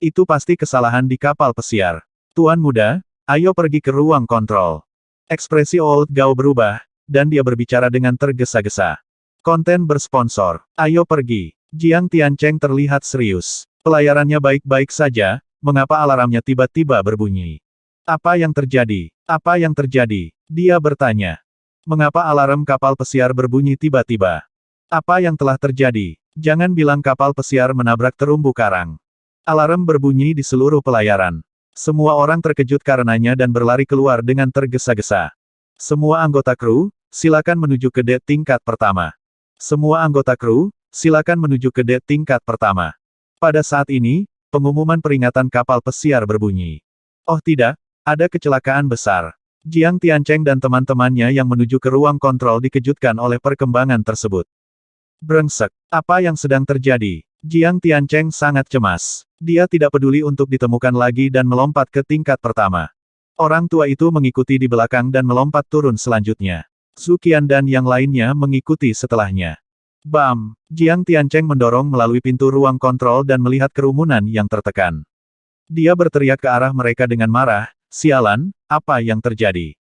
Itu pasti kesalahan di kapal pesiar. Tuan muda, ayo pergi ke ruang kontrol. Ekspresi Old Gao berubah, dan dia berbicara dengan tergesa-gesa. Konten bersponsor. Ayo pergi. Jiang Tiancheng terlihat serius. Pelayarannya baik-baik saja, mengapa alarmnya tiba-tiba berbunyi? Apa yang terjadi? Apa yang terjadi? Dia bertanya. Mengapa alarm kapal pesiar berbunyi tiba-tiba? Apa yang telah terjadi? Jangan bilang kapal pesiar menabrak terumbu karang. Alarm berbunyi di seluruh pelayaran. Semua orang terkejut karenanya dan berlari keluar dengan tergesa-gesa. Semua anggota kru, silakan menuju ke dek tingkat pertama. Semua anggota kru, silakan menuju ke dek tingkat pertama. Pada saat ini, pengumuman peringatan kapal pesiar berbunyi. Oh tidak, ada kecelakaan besar. Jiang Tiancheng dan teman-temannya yang menuju ke ruang kontrol dikejutkan oleh perkembangan tersebut. Brengsek, apa yang sedang terjadi? Jiang Tiancheng sangat cemas. Dia tidak peduli untuk ditemukan lagi dan melompat ke tingkat pertama. Orang tua itu mengikuti di belakang dan melompat turun selanjutnya. Zhu Qian dan yang lainnya mengikuti setelahnya. Bam! Jiang Tiancheng mendorong melalui pintu ruang kontrol dan melihat kerumunan yang tertekan. Dia berteriak ke arah mereka dengan marah, "Sialan, apa yang terjadi?"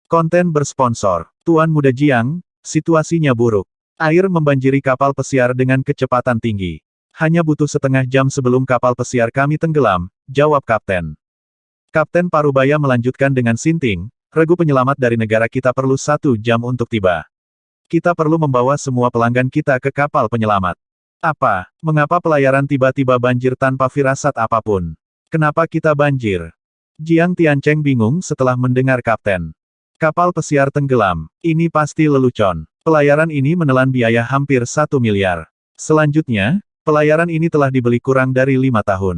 Konten bersponsor. Tuan Muda Jiang, situasinya buruk. Air membanjiri kapal pesiar dengan kecepatan tinggi. Hanya butuh setengah jam sebelum kapal pesiar kami tenggelam, jawab Kapten. Kapten Parubaya melanjutkan dengan sinting, regu penyelamat dari negara kita perlu 1 jam untuk tiba. Kita perlu membawa semua pelanggan kita ke kapal penyelamat. Apa? Mengapa pelayaran tiba-tiba banjir tanpa firasat apapun? Kenapa kita banjir? Jiang Tiancheng bingung setelah mendengar Kapten. Kapal pesiar tenggelam. Ini pasti lelucon. Pelayaran ini menelan biaya hampir 1 miliar. Selanjutnya, pelayaran ini telah dibeli kurang dari 5 tahun.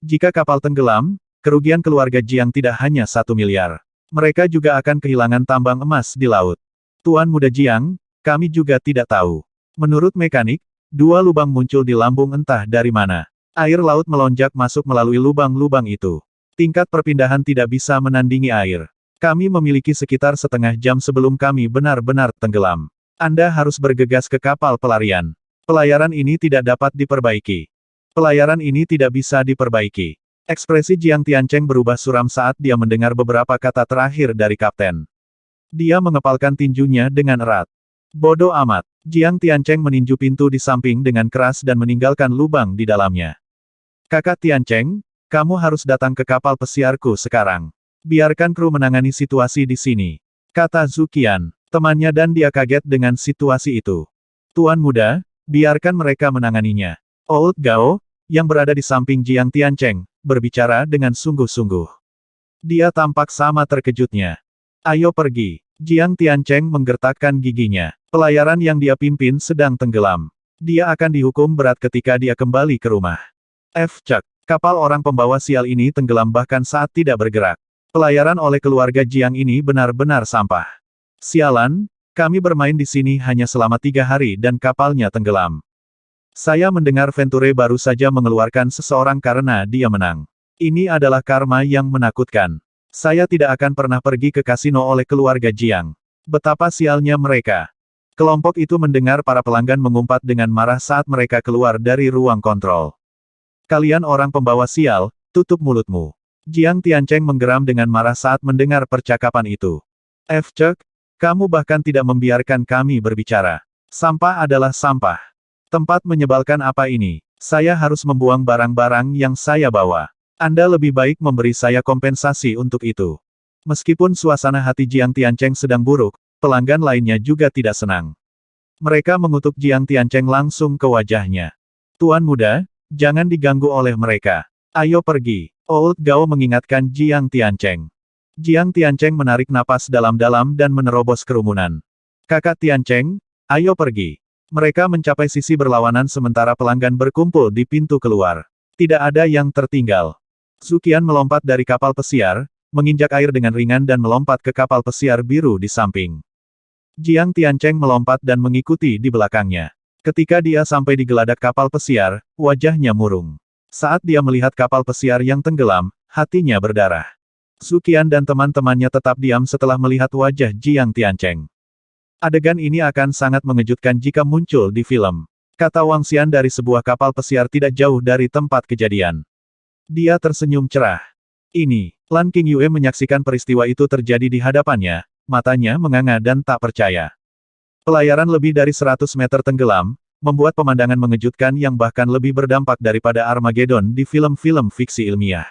Jika kapal tenggelam, kerugian keluarga Jiang tidak hanya 1 miliar. Mereka juga akan kehilangan tambang emas di laut. Tuan Muda Jiang, kami juga tidak tahu. Menurut mekanik, 2 lubang muncul di lambung entah dari mana. Air laut melonjak masuk melalui lubang-lubang itu. Tingkat perpindahan tidak bisa menandingi air. Kami memiliki sekitar setengah jam sebelum kami benar-benar tenggelam. Anda harus bergegas ke kapal pelarian. Pelayaran ini tidak dapat diperbaiki. Pelayaran ini tidak bisa diperbaiki. Ekspresi Jiang Tiancheng berubah suram saat dia mendengar beberapa kata terakhir dari Kapten. Dia mengepalkan tinjunya dengan erat. Bodoh amat. Jiang Tiancheng meninju pintu di samping dengan keras dan meninggalkan lubang di dalamnya. Kakak Tiancheng, kamu harus datang ke kapal pesiarku sekarang. Biarkan kru menangani situasi di sini, kata Zhu Qian. Temannya dan dia kaget dengan situasi itu. Tuan Muda, biarkan mereka menanganinya. Old Gao, yang berada di samping Jiang Tiancheng, berbicara dengan sungguh-sungguh. Dia tampak sama terkejutnya. Ayo pergi. Jiang Tiancheng menggertakkan giginya. Pelayaran yang dia pimpin sedang tenggelam. Dia akan dihukum berat ketika dia kembali ke rumah. Cek. Kapal orang pembawa sial ini tenggelam bahkan saat tidak bergerak. Pelayaran oleh keluarga Jiang ini benar-benar sampah. Sialan, kami bermain di sini hanya selama 3 hari dan kapalnya tenggelam. Saya mendengar Venture baru saja mengeluarkan seseorang karena dia menang. Ini adalah karma yang menakutkan. Saya tidak akan pernah pergi ke kasino oleh keluarga Jiang. Betapa sialnya mereka. Kelompok itu mendengar para pelanggan mengumpat dengan marah saat mereka keluar dari ruang kontrol. Kalian orang pembawa sial, tutup mulutmu. Jiang Tiancheng menggeram dengan marah saat mendengar percakapan itu. Cek, kamu bahkan tidak membiarkan kami berbicara. Sampah adalah sampah. Tempat menyebalkan apa ini? Saya harus membuang barang-barang yang saya bawa. Anda lebih baik memberi saya kompensasi untuk itu. Meskipun suasana hati Jiang Tiancheng sedang buruk, pelanggan lainnya juga tidak senang. Mereka mengutuk Jiang Tiancheng langsung ke wajahnya. Tuan Muda, jangan diganggu oleh mereka. Ayo pergi. Old Gao mengingatkan Jiang Tiancheng. Jiang Tiancheng menarik napas dalam-dalam dan menerobos kerumunan. Kakak Tiancheng, ayo pergi. Mereka mencapai sisi berlawanan sementara pelanggan berkumpul di pintu keluar. Tidak ada yang tertinggal. Zhu Qian melompat dari kapal pesiar, menginjak air dengan ringan dan melompat ke kapal pesiar biru di samping. Jiang Tiancheng melompat dan mengikuti di belakangnya. Ketika dia sampai di geladak kapal pesiar, wajahnya murung. Saat dia melihat kapal pesiar yang tenggelam, hatinya berdarah. Zhu Qian dan teman-temannya tetap diam setelah melihat wajah Jiang Tiancheng. Adegan ini akan sangat mengejutkan jika muncul di film. Kata Wang Xian dari sebuah kapal pesiar tidak jauh dari tempat kejadian. Dia tersenyum cerah. Ini, Lan Qingyue menyaksikan peristiwa itu terjadi di hadapannya, matanya menganga dan tak percaya. Pelayaran lebih dari 100 meter tenggelam, membuat pemandangan mengejutkan yang bahkan lebih berdampak daripada Armageddon di film-film fiksi ilmiah.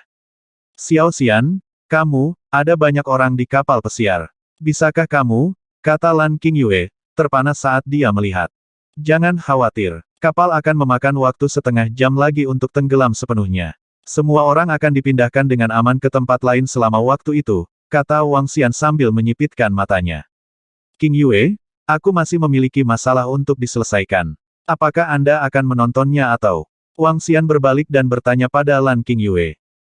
Xiao Xian, Kamu, ada banyak orang di kapal pesiar. Bisakah kamu? Kata Lan Qingyue, terpana saat dia melihat. Jangan khawatir, kapal akan memakan waktu setengah jam lagi untuk tenggelam sepenuhnya. Semua orang akan dipindahkan dengan aman ke tempat lain selama waktu itu, kata Wang Xian sambil menyipitkan matanya. Qingyue, aku masih memiliki masalah untuk diselesaikan. Apakah Anda akan menontonnya atau? Wang Xian berbalik dan bertanya pada Lan Qingyue.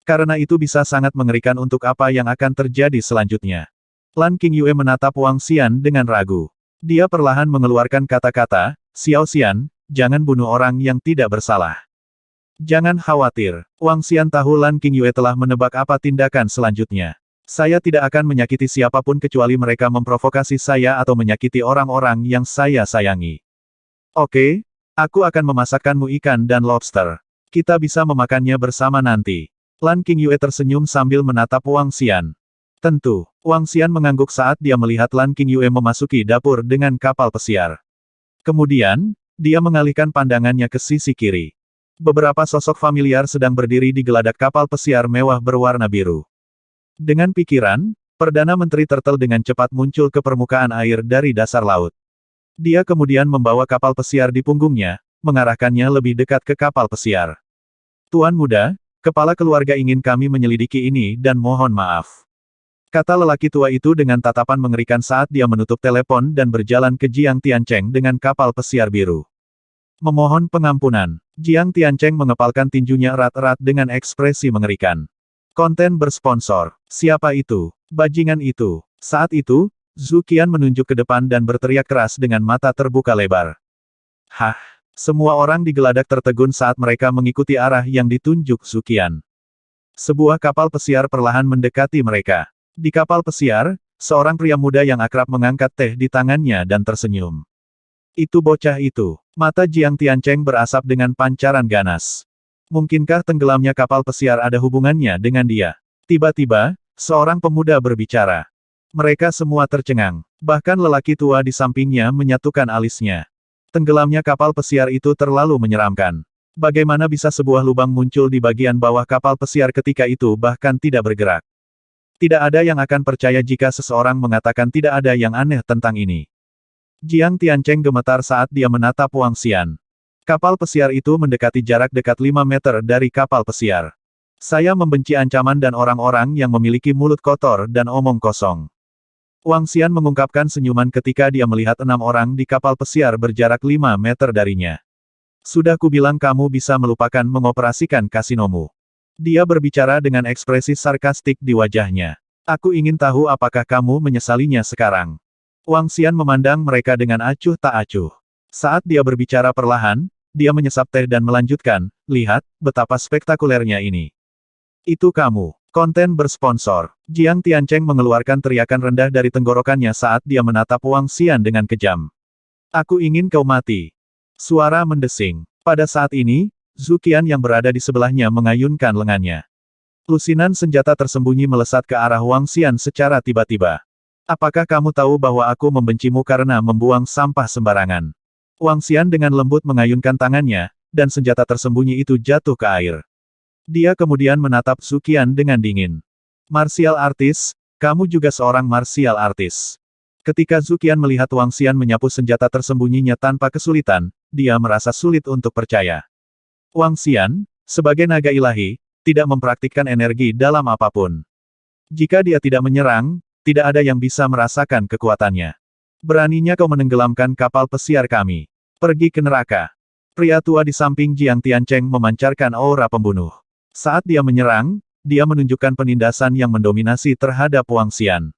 Karena itu bisa sangat mengerikan untuk apa yang akan terjadi selanjutnya. Lan Qingyue menatap Wang Xian dengan ragu. Dia perlahan mengeluarkan kata-kata, Xiao Xian, jangan bunuh orang yang tidak bersalah. Jangan khawatir, Wang Xian tahu Lan Qingyue telah menebak apa tindakan selanjutnya. Saya tidak akan menyakiti siapapun kecuali mereka memprovokasi saya atau menyakiti orang-orang yang saya sayangi. Oke, aku akan memasakkanmu ikan dan lobster. Kita bisa memakannya bersama nanti. Lan Qingyue tersenyum sambil menatap Wang Xian. Tentu, Wang Xian mengangguk saat dia melihat Lan Qingyue memasuki dapur dengan kapal pesiar. Kemudian, dia mengalihkan pandangannya ke sisi kiri. Beberapa sosok familiar sedang berdiri di geladak kapal pesiar mewah berwarna biru. Dengan pikiran, Perdana Menteri Turtle dengan cepat muncul ke permukaan air dari dasar laut. Dia kemudian membawa kapal pesiar di punggungnya, mengarahkannya lebih dekat ke kapal pesiar. Tuan Muda, kepala keluarga ingin kami menyelidiki ini dan mohon maaf. Kata lelaki tua itu dengan tatapan mengerikan saat dia menutup telepon dan berjalan ke Jiang Tiancheng dengan kapal pesiar biru. Memohon pengampunan. Jiang Tiancheng mengepalkan tinjunya erat-erat dengan ekspresi mengerikan. Konten bersponsor. Siapa itu? Bajingan itu. Saat itu, Zhu Qian menunjuk ke depan dan berteriak keras dengan mata terbuka lebar. Hah! Semua orang di geladak tertegun saat mereka mengikuti arah yang ditunjuk Zhu Qian. Sebuah kapal pesiar perlahan mendekati mereka. Di kapal pesiar, seorang pria muda yang akrab mengangkat teh di tangannya dan tersenyum. Itu bocah itu. Mata Jiang Tiancheng berasap dengan pancaran ganas. Mungkinkah tenggelamnya kapal pesiar ada hubungannya dengan dia? Tiba-tiba, seorang pemuda berbicara. Mereka semua tercengang. Bahkan lelaki tua di sampingnya menyatukan alisnya. Tenggelamnya kapal pesiar itu terlalu menyeramkan. Bagaimana bisa sebuah lubang muncul di bagian bawah kapal pesiar ketika itu bahkan tidak bergerak? Tidak ada yang akan percaya jika seseorang mengatakan tidak ada yang aneh tentang ini. Jiang Tiancheng gemetar saat dia menatap Wang Xian. Kapal pesiar itu mendekati jarak dekat 5 meter dari kapal pesiar. Saya membenci ancaman dan orang-orang yang memiliki mulut kotor dan omong kosong. Wang Xian mengungkapkan senyuman ketika dia melihat 6 orang di kapal pesiar berjarak 5 meter darinya. Sudah kubilang kamu bisa melupakan mengoperasikan kasinomu. Dia berbicara dengan ekspresi sarkastik di wajahnya. Aku ingin tahu apakah kamu menyesalinya sekarang. Wang Xian memandang mereka dengan acuh tak acuh. Saat dia berbicara perlahan, dia menyesap teh dan melanjutkan, lihat, betapa spektakulernya ini. Itu kamu. Konten bersponsor. Jiang Tiancheng mengeluarkan teriakan rendah dari tenggorokannya saat dia menatap Wang Xian dengan kejam. Aku ingin kau mati. Suara mendesing. Pada saat ini, Zhu Qian yang berada di sebelahnya mengayunkan lengannya. Lusinan senjata tersembunyi melesat ke arah Wang Xian secara tiba-tiba. Apakah kamu tahu bahwa aku membencimu karena membuang sampah sembarangan? Wang Xian dengan lembut mengayunkan tangannya, dan senjata tersembunyi itu jatuh ke air. Dia kemudian menatap Zhu Qian dengan dingin. Martial artist, kamu juga seorang martial artist. Ketika Zhu Qian melihat Wang Xian menyapu senjata tersembunyinya tanpa kesulitan, dia merasa sulit untuk percaya. Wang Xian, sebagai naga ilahi, tidak mempraktikkan energi dalam apapun. Jika dia tidak menyerang, tidak ada yang bisa merasakan kekuatannya. Beraninya kau menenggelamkan kapal pesiar kami. Pergi ke neraka. Pria tua di samping Jiang Tiancheng memancarkan aura pembunuh. Saat dia menyerang, dia menunjukkan penindasan yang mendominasi terhadap Wang Xian.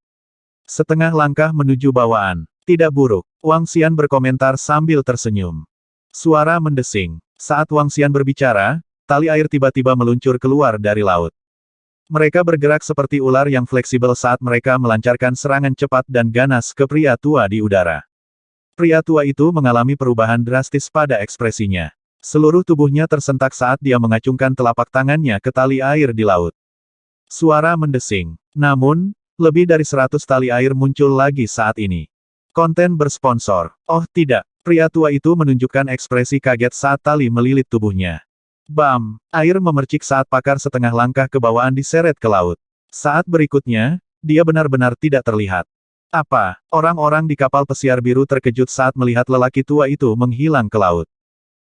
Setengah langkah menuju bawaan. Tidak buruk. Wang Xian berkomentar sambil tersenyum. Suara mendesing. Saat Wang Xian berbicara, tali air tiba-tiba meluncur keluar dari laut. Mereka bergerak seperti ular yang fleksibel saat mereka melancarkan serangan cepat dan ganas ke pria tua di udara. Pria tua itu mengalami perubahan drastis pada ekspresinya. Seluruh tubuhnya tersentak saat dia mengacungkan telapak tangannya ke tali air di laut. Suara mendesing. Namun, lebih dari 100 tali air muncul lagi saat ini. Konten bersponsor. Oh tidak, pria tua itu menunjukkan ekspresi kaget saat tali melilit tubuhnya. Bam! Air memercik saat pakar setengah langkah ke bawaan diseret ke laut. Saat berikutnya, dia benar-benar tidak terlihat. Apa? Orang-orang di kapal pesiar biru terkejut saat melihat lelaki tua itu menghilang ke laut.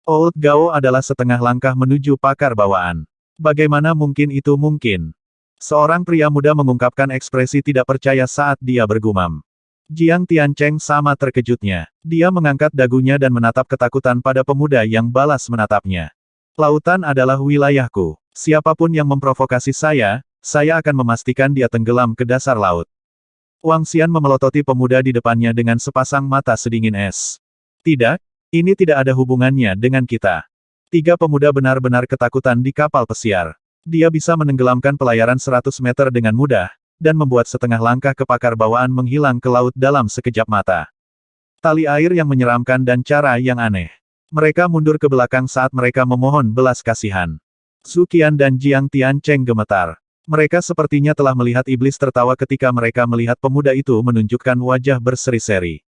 Old Gao adalah setengah langkah menuju pakar bawaan. Bagaimana mungkin itu mungkin? Seorang pria muda mengungkapkan ekspresi tidak percaya saat dia bergumam. Jiang Tiancheng sama terkejutnya. Dia mengangkat dagunya dan menatap ketakutan pada pemuda yang balas menatapnya. Lautan adalah wilayahku. Siapapun yang memprovokasi saya akan memastikan dia tenggelam ke dasar laut. Wang Xian memelototi pemuda di depannya dengan sepasang mata sedingin es. Tidak, ini tidak ada hubungannya dengan kita. Tiga pemuda benar-benar ketakutan di kapal pesiar. Dia bisa menenggelamkan pelayaran 100 meter dengan mudah, dan membuat setengah langkah ke pakar bawaan menghilang ke laut dalam sekejap mata. Tali air yang menyeramkan dan cara yang aneh. Mereka mundur ke belakang saat mereka memohon belas kasihan. Zhu Qian dan Jiang Tiancheng gemetar. Mereka sepertinya telah melihat iblis tertawa ketika mereka melihat pemuda itu menunjukkan wajah berseri-seri.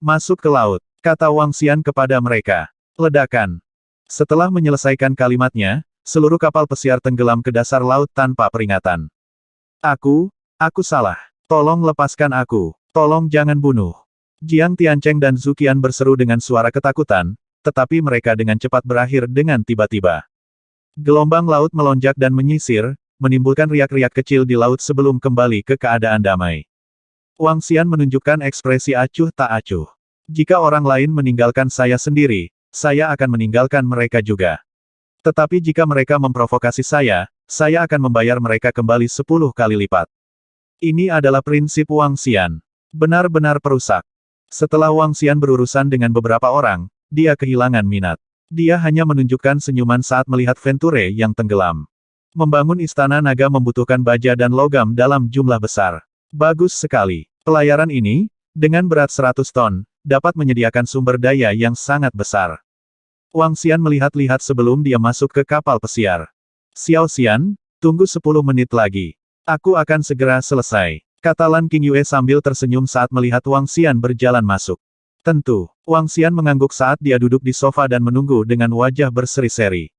Masuk ke laut, kata Wang Xian kepada mereka. Ledakan. Setelah menyelesaikan kalimatnya, seluruh kapal pesiar tenggelam ke dasar laut tanpa peringatan. Aku salah. Tolong lepaskan aku. Tolong jangan bunuh. Jiang Tiancheng dan Zhu Qian berseru dengan suara ketakutan, tetapi mereka dengan cepat berakhir dengan tiba-tiba. Gelombang laut melonjak dan menyisir, menimbulkan riak-riak kecil di laut sebelum kembali ke keadaan damai. Wang Xian menunjukkan ekspresi acuh tak acuh. Jika orang lain meninggalkan saya sendiri, saya akan meninggalkan mereka juga. Tetapi jika mereka memprovokasi saya akan membayar mereka kembali 10 kali lipat. Ini adalah prinsip Wang Xian. Benar-benar perusak. Setelah Wang Xian berurusan dengan beberapa orang, dia kehilangan minat. Dia hanya menunjukkan senyuman saat melihat Venture yang tenggelam. Membangun istana naga membutuhkan baja dan logam dalam jumlah besar. Bagus sekali. Pelayaran ini, dengan berat 100 ton, dapat menyediakan sumber daya yang sangat besar. Wang Xian melihat-lihat sebelum dia masuk ke kapal pesiar. Xiao Xian, tunggu 10 menit lagi. Aku akan segera selesai, kata Lan Qingyue sambil tersenyum saat melihat Wang Xian berjalan masuk. Tentu, Wang Xian mengangguk saat dia duduk di sofa dan menunggu dengan wajah berseri-seri.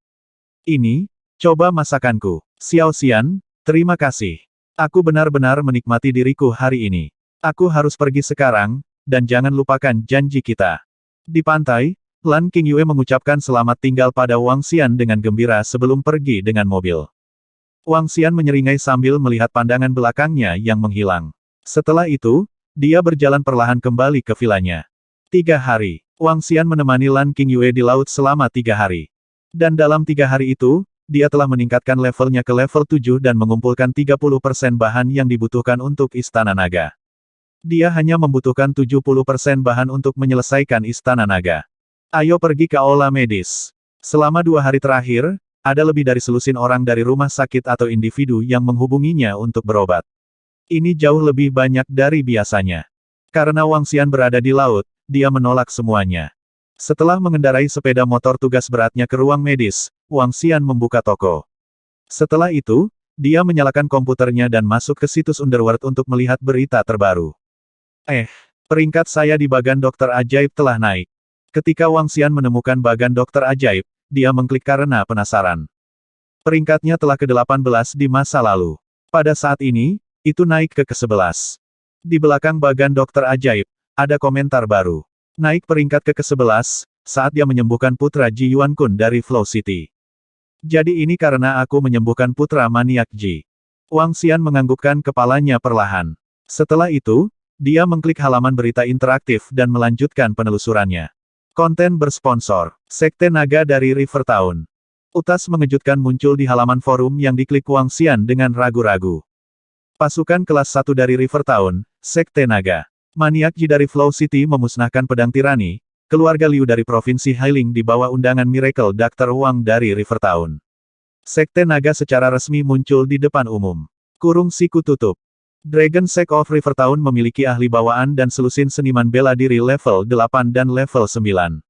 Ini, coba masakanku. Xiao Xian, terima kasih. Aku benar-benar menikmati diriku hari ini. Aku harus pergi sekarang, dan jangan lupakan janji kita. Di pantai, Lan Qingyue mengucapkan selamat tinggal pada Wang Xian dengan gembira sebelum pergi dengan mobil. Wang Xian menyeringai sambil melihat pandangan belakangnya yang menghilang. Setelah itu, dia berjalan perlahan kembali ke vilanya. 3 hari, Wang Xian menemani Lan Qingyue di laut selama 3 hari. Dan dalam 3 hari itu, dia telah meningkatkan levelnya ke level 7 dan mengumpulkan 30% bahan yang dibutuhkan untuk Istana Naga. Dia hanya membutuhkan 70% bahan untuk menyelesaikan Istana Naga. Ayo pergi ke aula medis. Selama 2 hari terakhir, ada lebih dari selusin orang dari rumah sakit atau individu yang menghubunginya untuk berobat. Ini jauh lebih banyak dari biasanya. Karena Wang Xian berada di laut, dia menolak semuanya. Setelah mengendarai sepeda motor tugas beratnya ke ruang medis, Wang Xian membuka toko. Setelah itu, dia menyalakan komputernya dan masuk ke situs Underworld untuk melihat berita terbaru. Peringkat saya di bagan dokter ajaib telah naik. Ketika Wang Xian menemukan bagan dokter ajaib, dia mengklik karena penasaran. Peringkatnya telah ke-18 di masa lalu. Pada saat ini, itu naik ke ke-11. Di belakang bagan dokter ajaib, ada komentar baru. Naik peringkat ke ke-11, saat dia menyembuhkan putra Ji Yuan Kun dari Flow City. Jadi ini karena aku menyembuhkan putra maniak Ji. Wang Xian menganggukkan kepalanya perlahan. Setelah itu, dia mengklik halaman berita interaktif dan melanjutkan penelusurannya. Konten bersponsor, Sekte Naga dari River Town. Utas mengejutkan muncul di halaman forum yang diklik Wang Xian dengan ragu-ragu. Pasukan kelas 1 dari River Town, Sekte Naga. Maniak Ji dari Flow City memusnahkan pedang tirani, keluarga Liu dari Provinsi Hailing di bawah undangan Miracle Dr. Wang dari River Town. Sekte Naga secara resmi muncul di depan umum. Kurung siku tutup. Dragon Sect of River Town memiliki ahli bawaan dan selusin seniman bela diri level 8 dan level 9.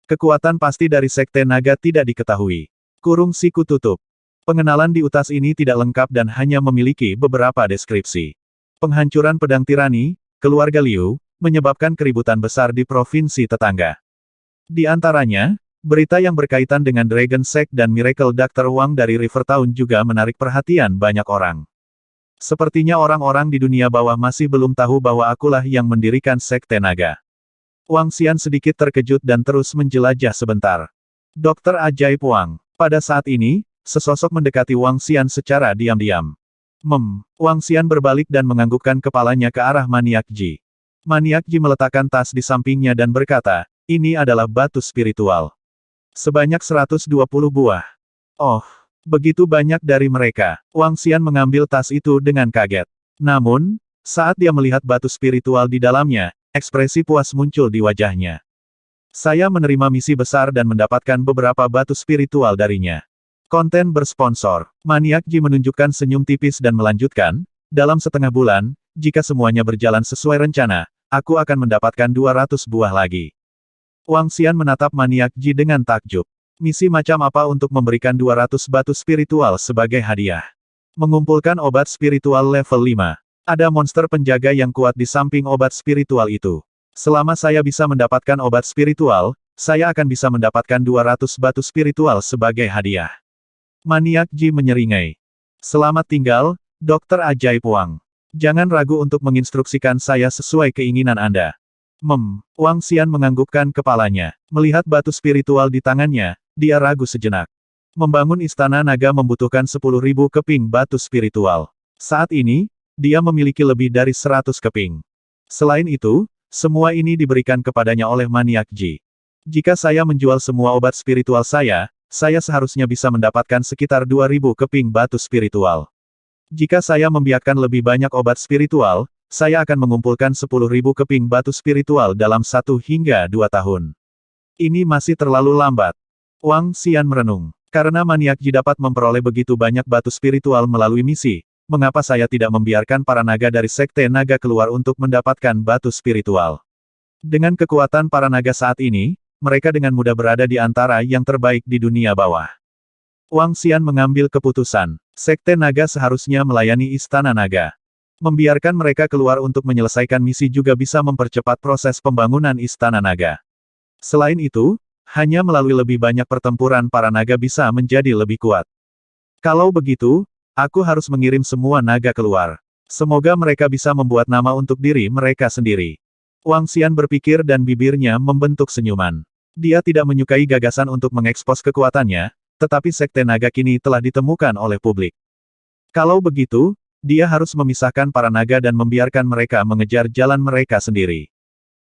Kekuatan pasti dari Sekte Naga tidak diketahui. Kurung siku tutup. Pengenalan di utas ini tidak lengkap dan hanya memiliki beberapa deskripsi. Penghancuran pedang tirani, keluarga Liu, menyebabkan keributan besar di provinsi tetangga. Di antaranya, berita yang berkaitan dengan Dragon Sect dan Miracle Dr. Wang dari River Town juga menarik perhatian banyak orang. Sepertinya orang-orang di dunia bawah masih belum tahu bahwa akulah yang mendirikan Sekte Naga. Wang Xian sedikit terkejut dan terus menjelajah sebentar. Dokter ajaib Wang. Pada saat ini, sesosok mendekati Wang Xian secara diam-diam. Wang Xian berbalik dan menganggukkan kepalanya ke arah Maniak Ji. Maniak Ji meletakkan tas di sampingnya dan berkata, ini adalah batu spiritual. Sebanyak 120 buah. Oh, begitu banyak dari mereka. Wang Xian mengambil tas itu dengan kaget. Namun, saat dia melihat batu spiritual di dalamnya, ekspresi puas muncul di wajahnya. Saya menerima misi besar dan mendapatkan beberapa batu spiritual darinya. Konten bersponsor. Maniak Ji menunjukkan senyum tipis dan melanjutkan, dalam setengah bulan, jika semuanya berjalan sesuai rencana, aku akan mendapatkan 200 buah lagi. Wang Xian menatap Maniak Ji dengan takjub. Misi macam apa untuk memberikan 200 batu spiritual sebagai hadiah? Mengumpulkan obat spiritual level 5. Ada monster penjaga yang kuat di samping obat spiritual itu. Selama saya bisa mendapatkan obat spiritual, saya akan bisa mendapatkan 200 batu spiritual sebagai hadiah. Maniak Ji menyeringai. Selamat tinggal, Dokter Ajaib Wang. Jangan ragu untuk menginstruksikan saya sesuai keinginan Anda. Wang Xian menganggukkan kepalanya. Melihat batu spiritual di tangannya, dia ragu sejenak. Membangun istana naga membutuhkan 10.000 keping batu spiritual. Saat ini, dia memiliki lebih dari 100 keping. Selain itu, semua ini diberikan kepadanya oleh Maniak Ji. Jika saya menjual semua obat spiritual saya seharusnya bisa mendapatkan sekitar 2.000 keping batu spiritual. Jika saya membiarkan lebih banyak obat spiritual, saya akan mengumpulkan 10.000 keping batu spiritual dalam 1 hingga 2 tahun. Ini masih terlalu lambat. Wang Xian merenung. Karena Maniak Ji dapat memperoleh begitu banyak batu spiritual melalui misi, mengapa saya tidak membiarkan para naga dari Sekte Naga keluar untuk mendapatkan batu spiritual? Dengan kekuatan para naga saat ini, mereka dengan mudah berada di antara yang terbaik di dunia bawah. Wang Xian mengambil keputusan. Sekte Naga seharusnya melayani Istana Naga. Membiarkan mereka keluar untuk menyelesaikan misi juga bisa mempercepat proses pembangunan Istana Naga. Selain itu, hanya melalui lebih banyak pertempuran para naga bisa menjadi lebih kuat. Kalau begitu, aku harus mengirim semua naga keluar. Semoga mereka bisa membuat nama untuk diri mereka sendiri. Wang Xian berpikir dan bibirnya membentuk senyuman. Dia tidak menyukai gagasan untuk mengekspos kekuatannya, tetapi Sekte Naga kini telah ditemukan oleh publik. Kalau begitu, dia harus memisahkan para naga dan membiarkan mereka mengejar jalan mereka sendiri.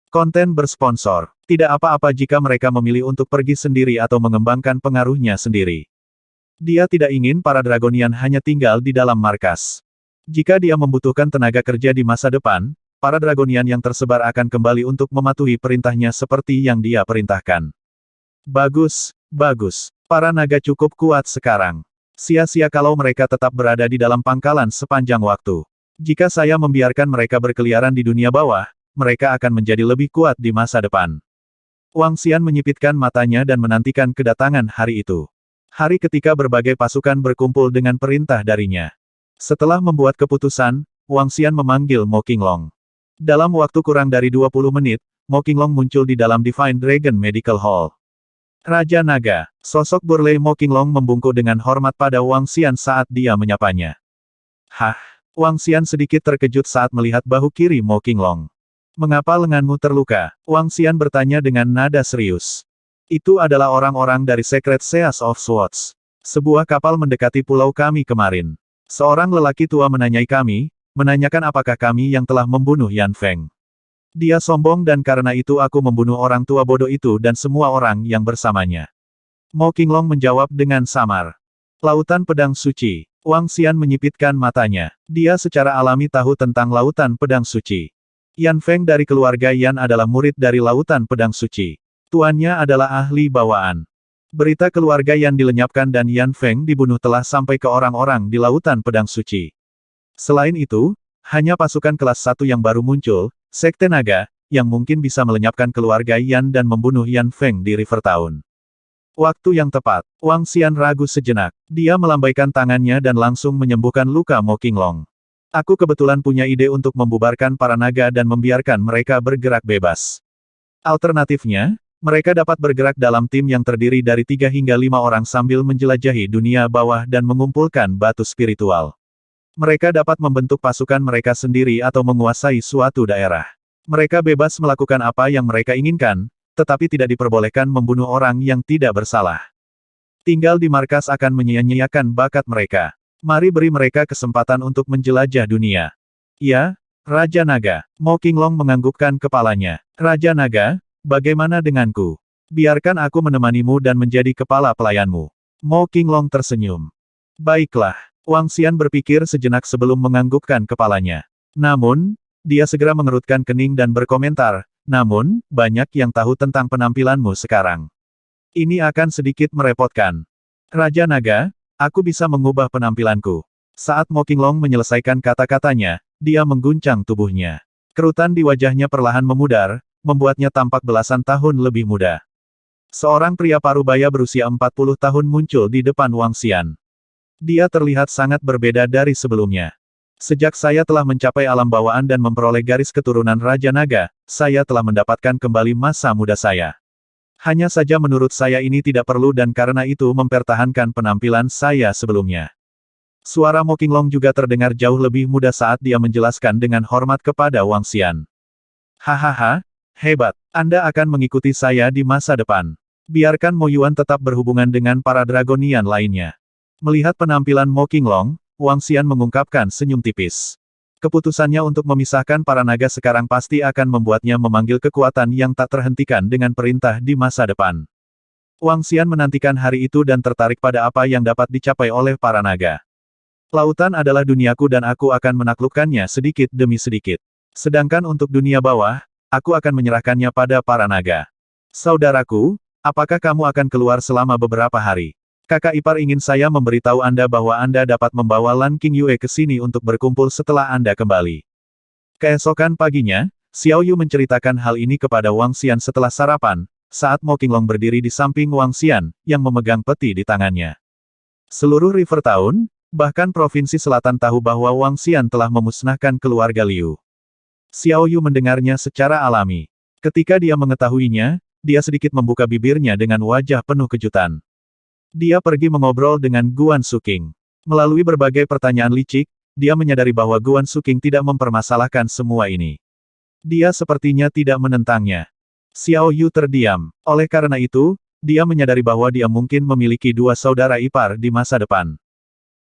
Konten bersponsor. Tidak apa-apa jika mereka memilih untuk pergi sendiri atau mengembangkan pengaruhnya sendiri. Dia tidak ingin para Dragonian hanya tinggal di dalam markas. Jika dia membutuhkan tenaga kerja di masa depan, para Dragonian yang tersebar akan kembali untuk mematuhi perintahnya seperti yang dia perintahkan. Bagus, bagus. Para naga cukup kuat sekarang. Sia-sia kalau mereka tetap berada di dalam pangkalan sepanjang waktu. Jika saya membiarkan mereka berkeliaran di dunia bawah, mereka akan menjadi lebih kuat di masa depan. Wang Xian menyipitkan matanya dan menantikan kedatangan hari itu. Hari ketika berbagai pasukan berkumpul dengan perintah darinya. Setelah membuat keputusan, Wang Xian memanggil Mo Qinglong. Dalam waktu kurang dari 20 menit, Mo Qinglong muncul di dalam Divine Dragon Medical Hall. Raja Naga, sosok Burley Mo Qinglong membungkuk dengan hormat pada Wang Xian saat dia menyapanya. Hah? Wang Xian sedikit terkejut saat melihat bahu kiri Mo Qinglong. Mengapa lenganmu terluka? Wang Xian bertanya dengan nada serius. Itu adalah orang-orang dari Secret Seas of Swords. Sebuah kapal mendekati pulau kami kemarin. Seorang lelaki tua menanyai kami, menanyakan apakah kami yang telah membunuh Yan Feng. Dia sombong dan karena itu aku membunuh orang tua bodoh itu dan semua orang yang bersamanya. Mo Qinglong menjawab dengan samar. Lautan Pedang Suci. Wang Xian menyipitkan matanya. Dia secara alami tahu tentang Lautan Pedang Suci. Yan Feng dari keluarga Yan adalah murid dari Lautan Pedang Suci. Tuannya adalah ahli bawaan. Berita keluarga Yan dilenyapkan dan Yan Feng dibunuh telah sampai ke orang-orang di Lautan Pedang Suci. Selain itu, hanya pasukan kelas 1 yang baru muncul, Sekte Naga, yang mungkin bisa melenyapkan keluarga Yan dan membunuh Yan Feng di River Town. Waktu yang tepat, Wang Xian ragu sejenak. Dia melambaikan tangannya dan langsung menyembuhkan luka Mo Qinglong. Aku kebetulan punya ide untuk membubarkan para naga dan membiarkan mereka bergerak bebas. Alternatifnya, mereka dapat bergerak dalam tim yang terdiri dari 3 hingga 5 orang sambil menjelajahi dunia bawah dan mengumpulkan batu spiritual. Mereka dapat membentuk pasukan mereka sendiri atau menguasai suatu daerah. Mereka bebas melakukan apa yang mereka inginkan, tetapi tidak diperbolehkan membunuh orang yang tidak bersalah. Tinggal di markas akan menyia-nyiakan bakat mereka. Mari beri mereka kesempatan untuk menjelajah dunia. Ya, Raja Naga. Mo Qinglong menganggukkan kepalanya. Raja Naga, bagaimana denganku? Biarkan aku menemanimu dan menjadi kepala pelayanmu. Mo Qinglong tersenyum. Baiklah. Wang Xian berpikir sejenak sebelum menganggukkan kepalanya. Namun, dia segera mengerutkan kening dan berkomentar, namun, banyak yang tahu tentang penampilanmu sekarang. Ini akan sedikit merepotkan. Raja Naga, aku bisa mengubah penampilanku. Saat Mo Qinglong menyelesaikan kata-katanya, dia mengguncang tubuhnya. Kerutan di wajahnya perlahan memudar, membuatnya tampak belasan tahun lebih muda. Seorang pria parubaya berusia 40 tahun muncul di depan Wang Xian. Dia terlihat sangat berbeda dari sebelumnya. Sejak saya telah mencapai alam bawaan dan memperoleh garis keturunan Raja Naga, saya telah mendapatkan kembali masa muda saya. Hanya saja menurut saya ini tidak perlu dan karena itu mempertahankan penampilan saya sebelumnya. Suara Mo Qinglong juga terdengar jauh lebih muda saat dia menjelaskan dengan hormat kepada Wang Xian. Hahaha, hebat, Anda akan mengikuti saya di masa depan. Biarkan Mo Yuan tetap berhubungan dengan para dragonian lainnya. Melihat penampilan Mo Qinglong, Wang Xian mengungkapkan senyum tipis. Keputusannya untuk memisahkan para naga sekarang pasti akan membuatnya memanggil kekuatan yang tak terhentikan dengan perintah di masa depan. Wang Xian menantikan hari itu dan tertarik pada apa yang dapat dicapai oleh para naga. Lautan adalah duniaku dan aku akan menaklukkannya sedikit demi sedikit. Sedangkan untuk dunia bawah, aku akan menyerahkannya pada para naga. Saudaraku, apakah kamu akan keluar selama beberapa hari? Kakak ipar ingin saya memberitahu Anda bahwa Anda dapat membawa Lan Qingyue ke sini untuk berkumpul setelah Anda kembali. Keesokan paginya, Xiao Yu menceritakan hal ini kepada Wang Xian setelah sarapan, saat Mo Qinglong berdiri di samping Wang Xian, yang memegang peti di tangannya. Seluruh River Town, bahkan Provinsi Selatan tahu bahwa Wang Xian telah memusnahkan keluarga Liu. Xiao Yu mendengarnya secara alami. Ketika dia mengetahuinya, dia sedikit membuka bibirnya dengan wajah penuh kejutan. Dia pergi mengobrol dengan Guan Suking. Melalui berbagai pertanyaan licik, dia menyadari bahwa Guan Suking tidak mempermasalahkan semua ini. Dia sepertinya tidak menentangnya. Xiao Yu terdiam. Oleh karena itu, dia menyadari bahwa dia mungkin memiliki dua saudara ipar di masa depan.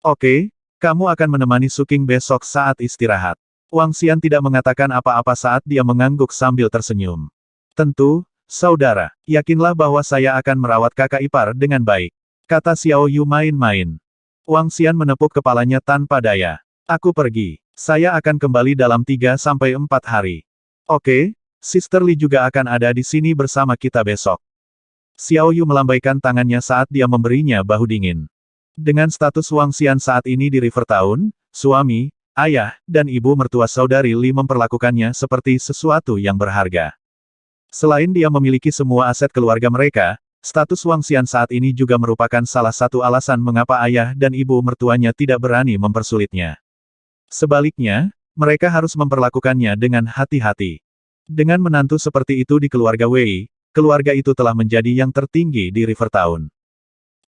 Oke, kamu akan menemani Suking besok saat istirahat. Wang Xian tidak mengatakan apa-apa saat dia mengangguk sambil tersenyum. Tentu, saudara, yakinlah bahwa saya akan merawat kakak ipar dengan baik. Kata Xiao Yu main-main. Wang Xian menepuk kepalanya tanpa daya. Aku pergi. Saya akan kembali dalam 3-4 hari. Oke, Sister Li juga akan ada di sini bersama kita besok. Xiao Yu melambaikan tangannya saat dia memberinya bahu dingin. Dengan status Wang Xian saat ini di River Town, suami, ayah, dan ibu mertua saudari Li memperlakukannya seperti sesuatu yang berharga. Selain dia memiliki semua aset keluarga mereka, status Wang Xian saat ini juga merupakan salah satu alasan mengapa ayah dan ibu mertuanya tidak berani mempersulitnya. Sebaliknya, mereka harus memperlakukannya dengan hati-hati. Dengan menantu seperti itu di keluarga Wei, keluarga itu telah menjadi yang tertinggi di River Town.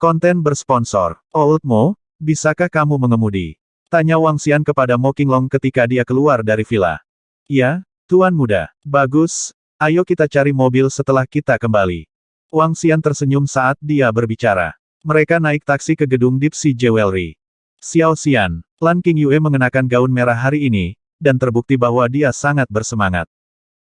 Konten bersponsor, Old Mo, bisakah kamu mengemudi? Tanya Wang Xian kepada Mo Qinglong ketika dia keluar dari villa. Ya, Tuan Muda. Bagus, ayo kita cari mobil setelah kita kembali. Wang Xian tersenyum saat dia berbicara. Mereka naik taksi ke gedung Deep Sea Jewelry. Xiao Xian, Lan Qingyue mengenakan gaun merah hari ini, dan terbukti bahwa dia sangat bersemangat.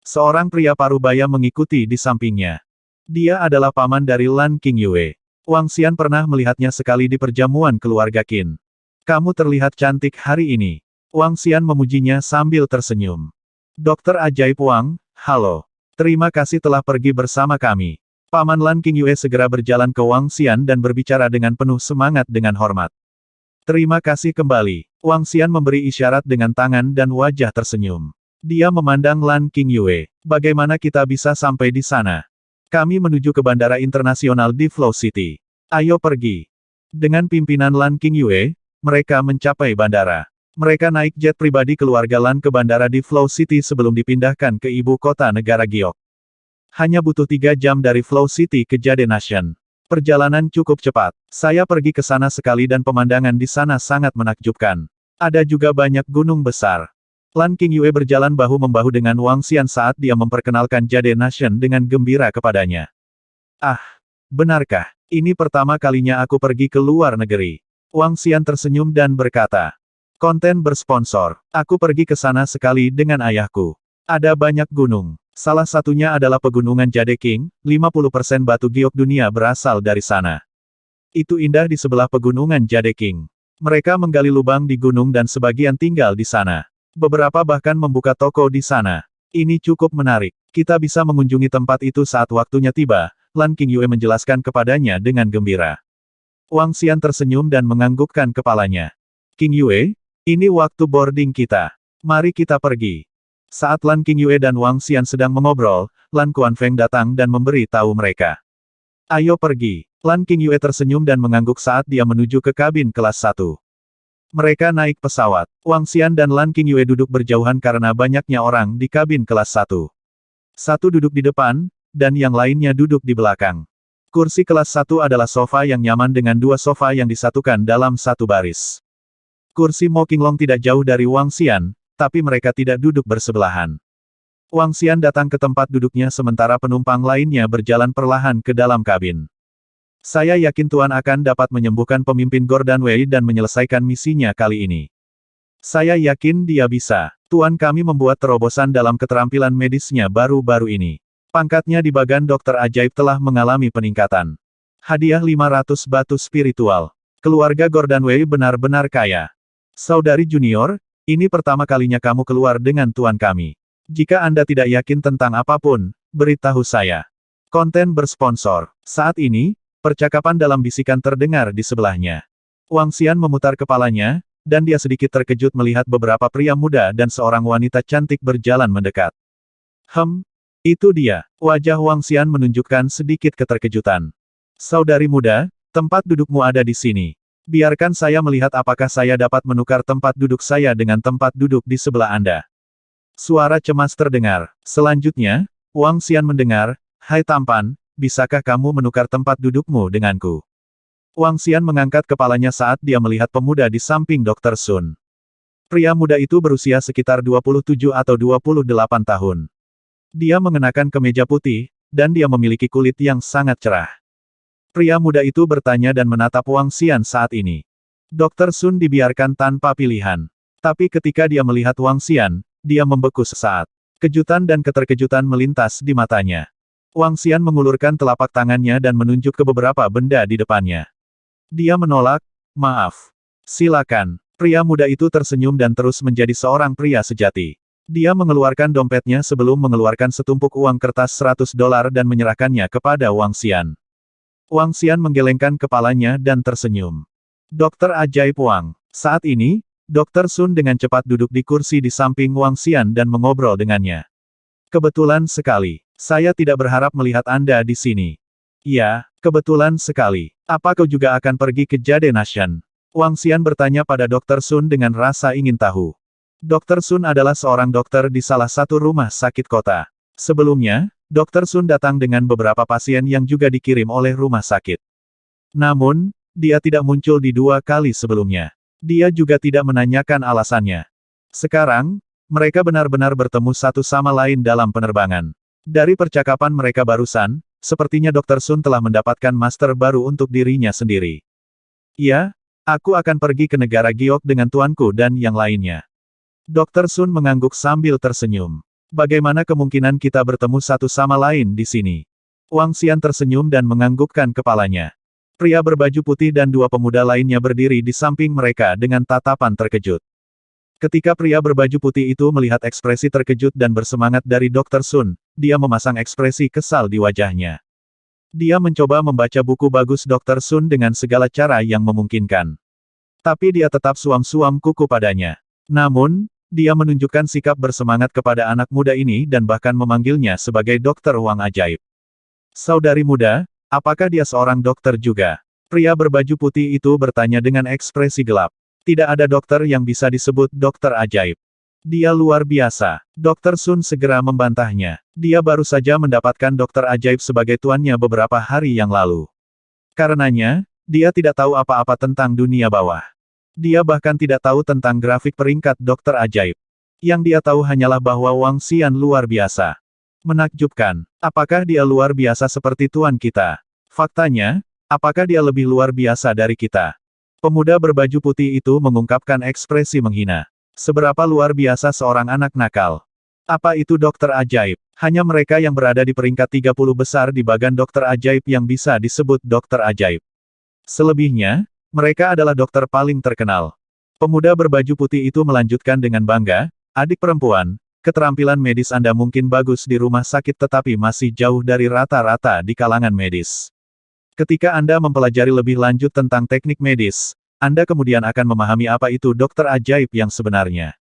Seorang pria parubaya mengikuti di sampingnya. Dia adalah paman dari Lan Qingyue. Wang Xian pernah melihatnya sekali di perjamuan keluarga Qin. Kamu terlihat cantik hari ini. Wang Xian memujinya sambil tersenyum. Dokter Ajaib Wang, halo. Terima kasih telah pergi bersama kami. Paman Lan Qingyue segera berjalan ke Wang Xian dan berbicara dengan penuh semangat dengan hormat. Terima kasih kembali. Wang Xian memberi isyarat dengan tangan dan wajah tersenyum. Dia memandang Lan Qingyue. Bagaimana kita bisa sampai di sana? Kami menuju ke bandara internasional di Flow City. Ayo pergi. Dengan pimpinan Lan Qingyue, mereka mencapai bandara. Mereka naik jet pribadi keluarga Lan ke bandara di Flow City sebelum dipindahkan ke ibu kota negara Giok. Hanya butuh 3 jam dari Flow City ke Jade Nation. Perjalanan cukup cepat. Saya pergi ke sana sekali dan pemandangan di sana sangat menakjubkan. Ada juga banyak gunung besar. Lan Qingyue berjalan bahu-membahu dengan Wang Xian saat dia memperkenalkan Jade Nation dengan gembira kepadanya. Ah, benarkah? Ini pertama kalinya aku pergi ke luar negeri. Wang Xian tersenyum dan berkata. Konten bersponsor. Aku pergi ke sana sekali dengan ayahku. Ada banyak gunung. Salah satunya adalah pegunungan Jade King, 50% batu giok dunia berasal dari sana. Itu indah di sebelah pegunungan Jade King. Mereka menggali lubang di gunung dan sebagian tinggal di sana. Beberapa bahkan membuka toko di sana. Ini cukup menarik. Kita bisa mengunjungi tempat itu saat waktunya tiba, Lan Qingyue menjelaskan kepadanya dengan gembira. Wang Xian tersenyum dan menganggukkan kepalanya. Qingyue, ini waktu boarding kita. Mari kita pergi. Saat Lan Qingyue dan Wang Xian sedang mengobrol, Lan Kuanfeng datang dan memberi tahu mereka. Ayo pergi. Lan Qingyue tersenyum dan mengangguk saat dia menuju ke kabin kelas 1. Mereka naik pesawat. Wang Xian dan Lan Qingyue duduk berjauhan karena banyaknya orang di kabin kelas 1. Satu duduk di depan, dan yang lainnya duduk di belakang. Kursi kelas 1 adalah sofa yang nyaman dengan dua sofa yang disatukan dalam satu baris. Kursi Mo Qinglong tidak jauh dari Wang Xian, tapi mereka tidak duduk bersebelahan. Wang Xian datang ke tempat duduknya sementara penumpang lainnya berjalan perlahan ke dalam kabin. Saya yakin Tuan akan dapat menyembuhkan pemimpin Gordon Wei dan menyelesaikan misinya kali ini. Saya yakin dia bisa. Tuan kami membuat terobosan dalam keterampilan medisnya baru-baru ini. Pangkatnya di bagan dokter ajaib telah mengalami peningkatan. Hadiah 500 batu spiritual. Keluarga Gordon Wei benar-benar kaya. Saudari junior, ini pertama kalinya kamu keluar dengan Tuan kami. Jika Anda tidak yakin tentang apapun, beritahu saya. Konten bersponsor. Saat ini, percakapan dalam bisikan terdengar di sebelahnya. Wang Xian memutar kepalanya, dan dia sedikit terkejut melihat beberapa pria muda dan seorang wanita cantik berjalan mendekat. Itu dia. Wajah Wang Xian menunjukkan sedikit keterkejutan. Saudari muda, tempat dudukmu ada di sini. Biarkan saya melihat apakah saya dapat menukar tempat duduk saya dengan tempat duduk di sebelah Anda. Suara cemas terdengar. Selanjutnya, Wang Xian mendengar, Hai tampan, bisakah kamu menukar tempat dudukmu denganku? Wang Xian mengangkat kepalanya saat dia melihat pemuda di samping Dr. Sun. Pria muda itu berusia sekitar 27 atau 28 tahun. Dia mengenakan kemeja putih, dan dia memiliki kulit yang sangat cerah. Pria muda itu bertanya dan menatap Wang Xian saat ini. Dr. Sun dibiarkan tanpa pilihan. Tapi ketika dia melihat Wang Xian, dia membeku sesaat. Kejutan dan keterkejutan melintas di matanya. Wang Xian mengulurkan telapak tangannya dan menunjuk ke beberapa benda di depannya. Dia menolak, maaf. Silakan. Pria muda itu tersenyum dan terus menjadi seorang pria sejati. Dia mengeluarkan dompetnya sebelum mengeluarkan setumpuk uang kertas $100 dan menyerahkannya kepada Wang Xian. Wang Xian menggelengkan kepalanya dan tersenyum. Dokter ajaib Wang. Saat ini, Dr. Sun dengan cepat duduk di kursi di samping Wang Xian dan mengobrol dengannya. Kebetulan sekali. Saya tidak berharap melihat Anda di sini. Ya, kebetulan sekali. Apa kau juga akan pergi ke Jade Nation? Wang Xian bertanya pada Dr. Sun dengan rasa ingin tahu. Dr. Sun adalah seorang dokter di salah satu rumah sakit kota. Sebelumnya, Dr. Sun datang dengan beberapa pasien yang juga dikirim oleh rumah sakit. Namun, dia tidak muncul di 2 kali sebelumnya. Dia juga tidak menanyakan alasannya. Sekarang, mereka benar-benar bertemu satu sama lain dalam penerbangan. Dari percakapan mereka barusan, sepertinya Dr. Sun telah mendapatkan master baru untuk dirinya sendiri. Ya, aku akan pergi ke negara Giok dengan tuanku dan yang lainnya. Dr. Sun mengangguk sambil tersenyum. Bagaimana kemungkinan kita bertemu satu sama lain di sini? Wang Xian tersenyum dan menganggukkan kepalanya. Pria berbaju putih dan 2 pemuda lainnya berdiri di samping mereka dengan tatapan terkejut. Ketika pria berbaju putih itu melihat ekspresi terkejut dan bersemangat dari Dr. Sun, dia memasang ekspresi kesal di wajahnya. Dia mencoba membaca buku bagus Dr. Sun dengan segala cara yang memungkinkan. Tapi dia tetap suam-suam kuku padanya. Namun, dia menunjukkan sikap bersemangat kepada anak muda ini dan bahkan memanggilnya sebagai Dokter Wang Ajaib. Saudari muda, apakah dia seorang dokter juga? Pria berbaju putih itu bertanya dengan ekspresi gelap. Tidak ada dokter yang bisa disebut dokter ajaib. Dia luar biasa. Dr. Sun segera membantahnya. Dia baru saja mendapatkan dokter ajaib sebagai tuannya beberapa hari yang lalu. Karenanya, dia tidak tahu apa-apa tentang dunia bawah. Dia bahkan tidak tahu tentang grafik peringkat dokter ajaib. Yang dia tahu hanyalah bahwa Wang Xian luar biasa. Menakjubkan. Apakah dia luar biasa seperti tuan kita? Faktanya, apakah dia lebih luar biasa dari kita? Pemuda berbaju putih itu mengungkapkan ekspresi menghina. Seberapa luar biasa seorang anak nakal? Apa itu dokter ajaib? Hanya mereka yang berada di peringkat 30 besar di bagan dokter ajaib yang bisa disebut dokter ajaib. Selebihnya, mereka adalah dokter paling terkenal. Pemuda berbaju putih itu melanjutkan dengan bangga, adik perempuan, keterampilan medis Anda mungkin bagus di rumah sakit tetapi masih jauh dari rata-rata di kalangan medis. Ketika Anda mempelajari lebih lanjut tentang teknik medis, Anda kemudian akan memahami apa itu dokter ajaib yang sebenarnya.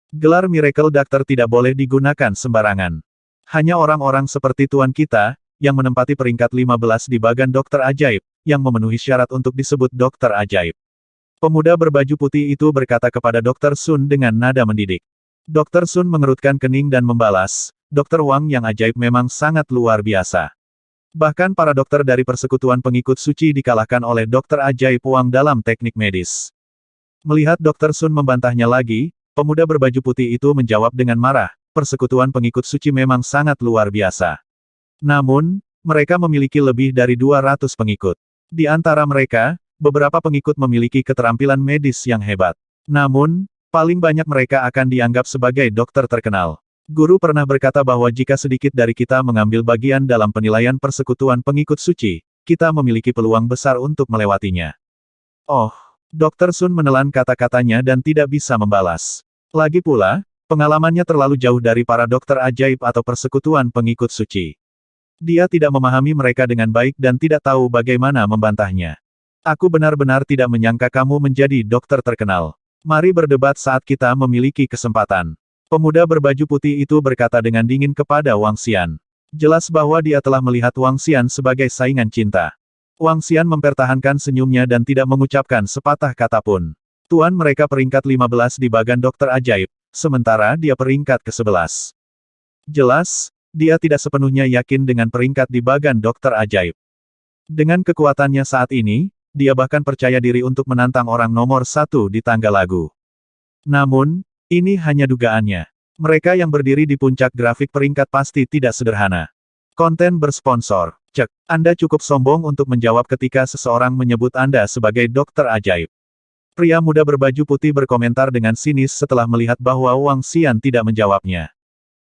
Gelar Miracle Doctor tidak boleh digunakan sembarangan. Hanya orang-orang seperti tuan kita, yang menempati peringkat 15 di bagan dokter ajaib, yang memenuhi syarat untuk disebut dokter ajaib. Pemuda berbaju putih itu berkata kepada Dr. Sun dengan nada mendidik. Dr. Sun mengerutkan kening dan membalas, Dr. Wang yang ajaib memang sangat luar biasa. Bahkan para dokter dari persekutuan pengikut suci dikalahkan oleh dokter ajaib Wang dalam teknik medis. Melihat Dr. Sun membantahnya lagi, pemuda berbaju putih itu menjawab dengan marah, persekutuan pengikut suci memang sangat luar biasa. Namun, mereka memiliki lebih dari 200 pengikut. Di antara mereka, beberapa pengikut memiliki keterampilan medis yang hebat. Namun, paling banyak mereka akan dianggap sebagai dokter terkenal. Guru pernah berkata bahwa jika sedikit dari kita mengambil bagian dalam penilaian persekutuan pengikut suci, kita memiliki peluang besar untuk melewatinya. Oh, Dr. Sun menelan kata-katanya dan tidak bisa membalas. Lagi pula, pengalamannya terlalu jauh dari para dokter ajaib atau persekutuan pengikut suci. Dia tidak memahami mereka dengan baik dan tidak tahu bagaimana membantahnya. Aku benar-benar tidak menyangka kamu menjadi dokter terkenal. Mari berdebat saat kita memiliki kesempatan. Pemuda berbaju putih itu berkata dengan dingin kepada Wang Xian. Jelas bahwa dia telah melihat Wang Xian sebagai saingan cinta. Wang Xian mempertahankan senyumnya dan tidak mengucapkan sepatah kata pun. Tuan mereka peringkat 15 di bagan dokter ajaib, sementara dia peringkat ke-11. Jelas, dia tidak sepenuhnya yakin dengan peringkat di bagan dokter ajaib. Dengan kekuatannya saat ini, dia bahkan percaya diri untuk menantang orang nomor 1 di tangga lagu. Namun, ini hanya dugaannya. Mereka yang berdiri di puncak grafik peringkat pasti tidak sederhana. Konten bersponsor. Cek, Anda cukup sombong untuk menjawab ketika seseorang menyebut Anda sebagai dokter ajaib. Pria muda berbaju putih berkomentar dengan sinis setelah melihat bahwa Wang Xian tidak menjawabnya.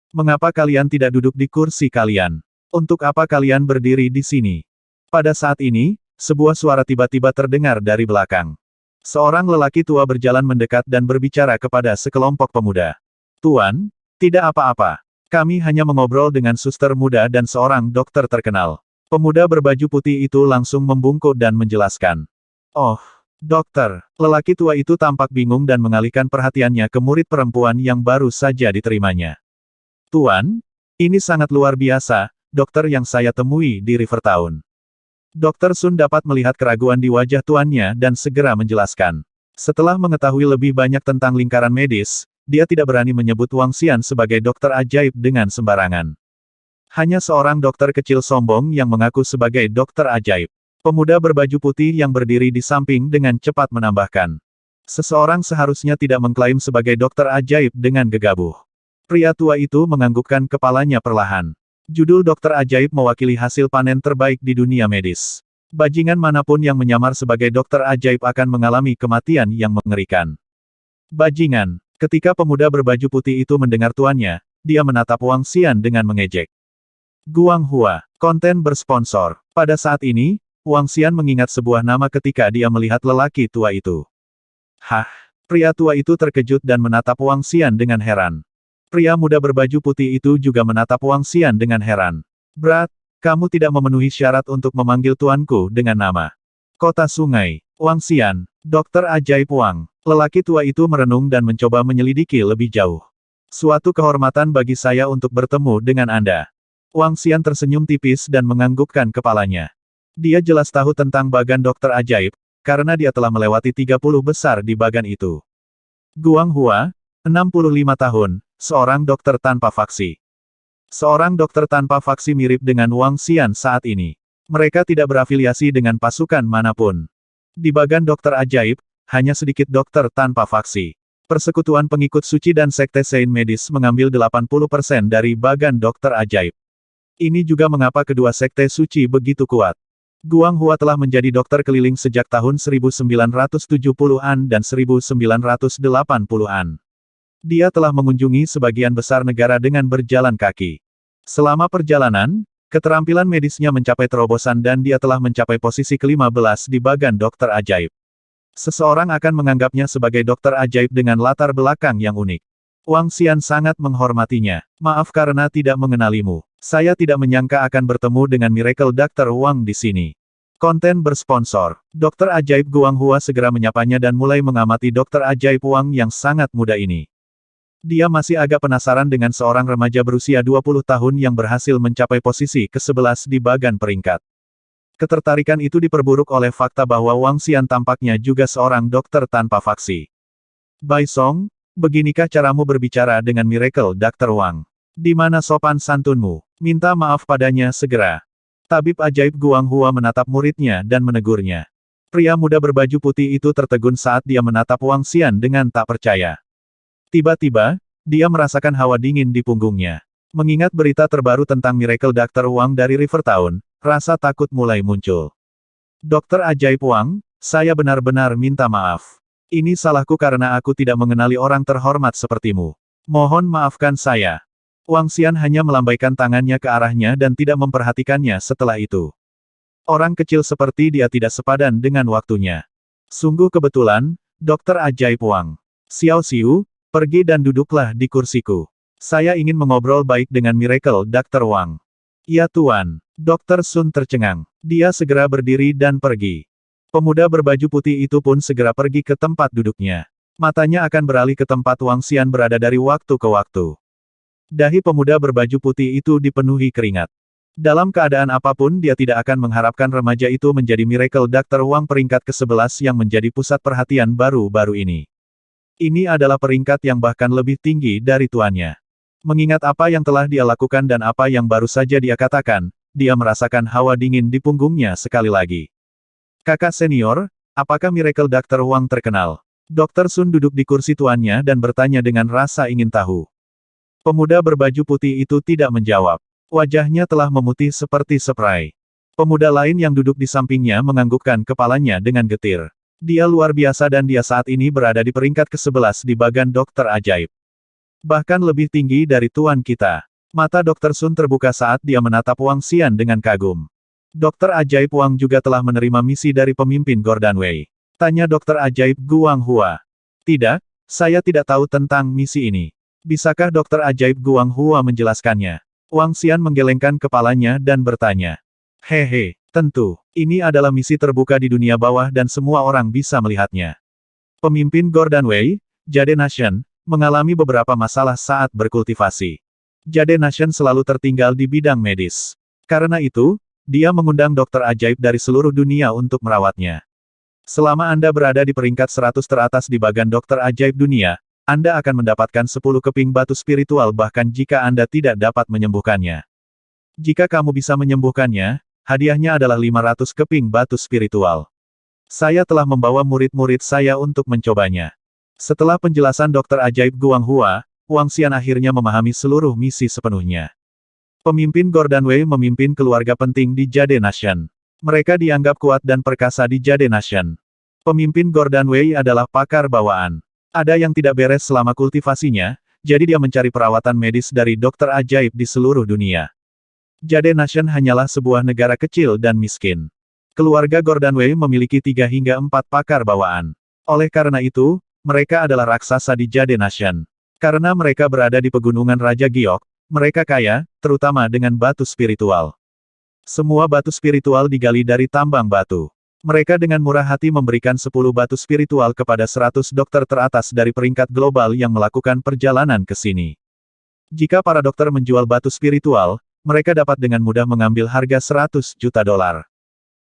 Mengapa kalian tidak duduk di kursi kalian? Untuk apa kalian berdiri di sini? Pada saat ini, sebuah suara tiba-tiba terdengar dari belakang. Seorang lelaki tua berjalan mendekat dan berbicara kepada sekelompok pemuda. Tuan, tidak apa-apa. Kami hanya mengobrol dengan suster muda dan seorang dokter terkenal. Pemuda berbaju putih itu langsung membungkuk dan menjelaskan. Oh, dokter. Lelaki tua itu tampak bingung dan mengalihkan perhatiannya ke murid perempuan yang baru saja diterimanya. Tuan, ini sangat luar biasa, dokter yang saya temui di Rivertown. Dr. Sun dapat melihat keraguan di wajah tuannya dan segera menjelaskan. Setelah mengetahui lebih banyak tentang lingkaran medis, dia tidak berani menyebut Wang Xian sebagai dokter ajaib dengan sembarangan. Hanya seorang dokter kecil sombong yang mengaku sebagai dokter ajaib. Pemuda berbaju putih yang berdiri di samping dengan cepat menambahkan. Seseorang seharusnya tidak mengklaim sebagai dokter ajaib dengan gegabah. Pria tua itu menganggukkan kepalanya perlahan. Judul dokter ajaib mewakili hasil panen terbaik di dunia medis. Bajingan manapun yang menyamar sebagai dokter ajaib akan mengalami kematian yang mengerikan. Bajingan. Ketika pemuda berbaju putih itu mendengar tuannya, dia menatap Wang Xian dengan mengejek. Guang Hua. Konten bersponsor. Pada saat ini, Wang Xian mengingat sebuah nama ketika dia melihat lelaki tua itu. Hah? Pria tua itu terkejut dan menatap Wang Xian dengan heran. Pria muda berbaju putih itu juga menatap Wang Xian dengan heran. Berat, kamu tidak memenuhi syarat untuk memanggil tuanku dengan nama. Kota Sungai, Wang Xian, dokter ajaib Wang. Lelaki tua itu merenung dan mencoba menyelidiki lebih jauh. Suatu kehormatan bagi saya untuk bertemu dengan Anda. Wang Xian tersenyum tipis dan menganggukkan kepalanya. Dia jelas tahu tentang bagan dokter ajaib, karena dia telah melewati 30 besar di bagan itu. Guang Hua, 65 tahun, seorang dokter tanpa faksi. Seorang dokter tanpa faksi mirip dengan Wang Xian saat ini. Mereka tidak berafiliasi dengan pasukan manapun. Di bagan dokter ajaib, hanya sedikit dokter tanpa faksi. Persekutuan pengikut suci dan sekte Saint Medis mengambil 80% dari bagan dokter ajaib. Ini juga mengapa kedua sekte suci begitu kuat. Guang Hua telah menjadi dokter keliling sejak tahun 1970-an dan 1980-an. Dia telah mengunjungi sebagian besar negara dengan berjalan kaki. Selama perjalanan, keterampilan medisnya mencapai terobosan dan dia telah mencapai posisi ke-15 di bagan dokter ajaib. Seseorang akan menganggapnya sebagai dokter ajaib dengan latar belakang yang unik. Wang Xian sangat menghormatinya. Maaf karena tidak mengenalimu. Saya tidak menyangka akan bertemu dengan Miracle Dr. Wang di sini. Konten bersponsor. Dokter ajaib Guang Hua segera menyapanya dan mulai mengamati dokter ajaib Wang yang sangat muda ini. Dia masih agak penasaran dengan seorang remaja berusia 20 tahun yang berhasil mencapai posisi ke-11 di bagan peringkat. Ketertarikan itu diperburuk oleh fakta bahwa Wang Xian tampaknya juga seorang dokter tanpa faksi. Bai Song, beginikah caramu berbicara dengan Miracle Dr. Wang? Di mana sopan santunmu? Minta maaf padanya segera. Tabib ajaib Guang Hua menatap muridnya dan menegurnya. Pria muda berbaju putih itu tertegun saat dia menatap Wang Xian dengan tak percaya. Tiba-tiba, dia merasakan hawa dingin di punggungnya. Mengingat berita terbaru tentang Miracle Dr. Wang dari River Town, rasa takut mulai muncul. Dokter ajaib Wang, saya benar-benar minta maaf. Ini salahku karena aku tidak mengenali orang terhormat sepertimu. Mohon maafkan saya. Wang Xian hanya melambaikan tangannya ke arahnya dan tidak memperhatikannya setelah itu. Orang kecil seperti dia tidak sepadan dengan waktunya. Sungguh kebetulan, dokter ajaib Wang. Xiao Xiu, pergi dan duduklah di kursiku. Saya ingin mengobrol baik dengan Miracle Dr. Wang. Ya Tuan. Dr. Sun tercengang. Dia segera berdiri dan pergi. Pemuda berbaju putih itu pun segera pergi ke tempat duduknya. Matanya akan beralih ke tempat Wang Xian berada dari waktu ke waktu. Dahi pemuda berbaju putih itu dipenuhi keringat. Dalam keadaan apapun dia tidak akan mengharapkan remaja itu menjadi Miracle Dr. Wang peringkat ke-11 yang menjadi pusat perhatian baru-baru ini. Ini adalah peringkat yang bahkan lebih tinggi dari tuannya. Mengingat apa yang telah dia lakukan dan apa yang baru saja dia katakan, dia merasakan hawa dingin di punggungnya sekali lagi. Kakak senior, apakah Miracle Dr. Wang terkenal? Dr. Sun duduk di kursi tuannya dan bertanya dengan rasa ingin tahu. Pemuda berbaju putih itu tidak menjawab. Wajahnya telah memutih seperti spray. Pemuda lain yang duduk di sampingnya menganggukkan kepalanya dengan getir. Dia luar biasa dan dia saat ini berada di peringkat ke-11 di bagan dokter ajaib. Bahkan lebih tinggi dari tuan kita. Mata Dr. Sun terbuka saat dia menatap Wang Xian dengan kagum. Dokter ajaib Wang juga telah menerima misi dari pemimpin Gordon Wei. Tanya dokter ajaib Guang Hua. Tidak, saya tidak tahu tentang misi ini. Bisakah dokter ajaib Guang Hua menjelaskannya? Wang Xian menggelengkan kepalanya dan bertanya. Hehe, tentu. Ini adalah misi terbuka di dunia bawah dan semua orang bisa melihatnya. Pemimpin Gordon Wei, Jade Nation, mengalami beberapa masalah saat berkultivasi. Jade Nation selalu tertinggal di bidang medis. Karena itu, dia mengundang dokter ajaib dari seluruh dunia untuk merawatnya. Selama Anda berada di peringkat 100 teratas di bagan dokter ajaib dunia, Anda akan mendapatkan 10 keping batu spiritual bahkan jika Anda tidak dapat menyembuhkannya. Jika kamu bisa menyembuhkannya, hadiahnya adalah 500 keping batu spiritual. Saya telah membawa murid-murid saya untuk mencobanya. Setelah penjelasan dokter ajaib Guang Hua, Wang Xian akhirnya memahami seluruh misi sepenuhnya. Pemimpin Gordon Wei memimpin keluarga penting di Jade Nation. Mereka dianggap kuat dan perkasa di Jade Nation. Pemimpin Gordon Wei adalah pakar bawaan. Ada yang tidak beres selama kultivasinya, jadi dia mencari perawatan medis dari dokter ajaib di seluruh dunia. Jade Nation hanyalah sebuah negara kecil dan miskin. Keluarga Gordon Wei memiliki 3 hingga 4 pakar bawaan. Oleh karena itu, mereka adalah raksasa di Jade Nation. Karena mereka berada di pegunungan Raja Giok, mereka kaya, terutama dengan batu spiritual. Semua batu spiritual digali dari tambang batu. Mereka dengan murah hati memberikan 10 batu spiritual kepada 100 dokter teratas dari peringkat global yang melakukan perjalanan ke sini. Jika para dokter menjual batu spiritual, mereka dapat dengan mudah mengambil harga 100 juta dolar.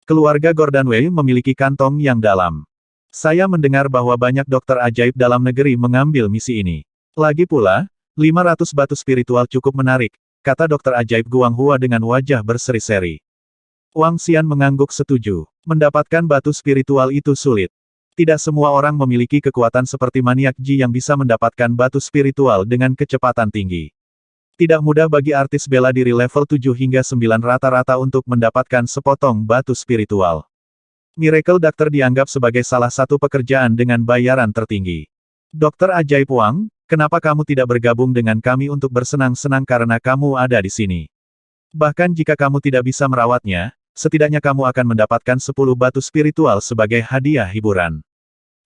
Keluarga Gordon Wei memiliki kantong yang dalam. Saya mendengar bahwa banyak dokter ajaib dalam negeri mengambil misi ini. Lagi pula, 500 batu spiritual cukup menarik, kata dokter ajaib Guang Hua dengan wajah berseri-seri. Wang Xian mengangguk setuju. Mendapatkan batu spiritual itu sulit. Tidak semua orang memiliki kekuatan seperti maniak Ji yang bisa mendapatkan batu spiritual dengan kecepatan tinggi. Tidak mudah bagi artis bela diri level 7 hingga 9 rata-rata untuk mendapatkan sepotong batu spiritual. Miracle Doctor dianggap sebagai salah satu pekerjaan dengan bayaran tertinggi. Dokter Ajaib Wang, kenapa kamu tidak bergabung dengan kami untuk bersenang-senang karena kamu ada di sini? Bahkan jika kamu tidak bisa merawatnya, setidaknya kamu akan mendapatkan 10 batu spiritual sebagai hadiah hiburan.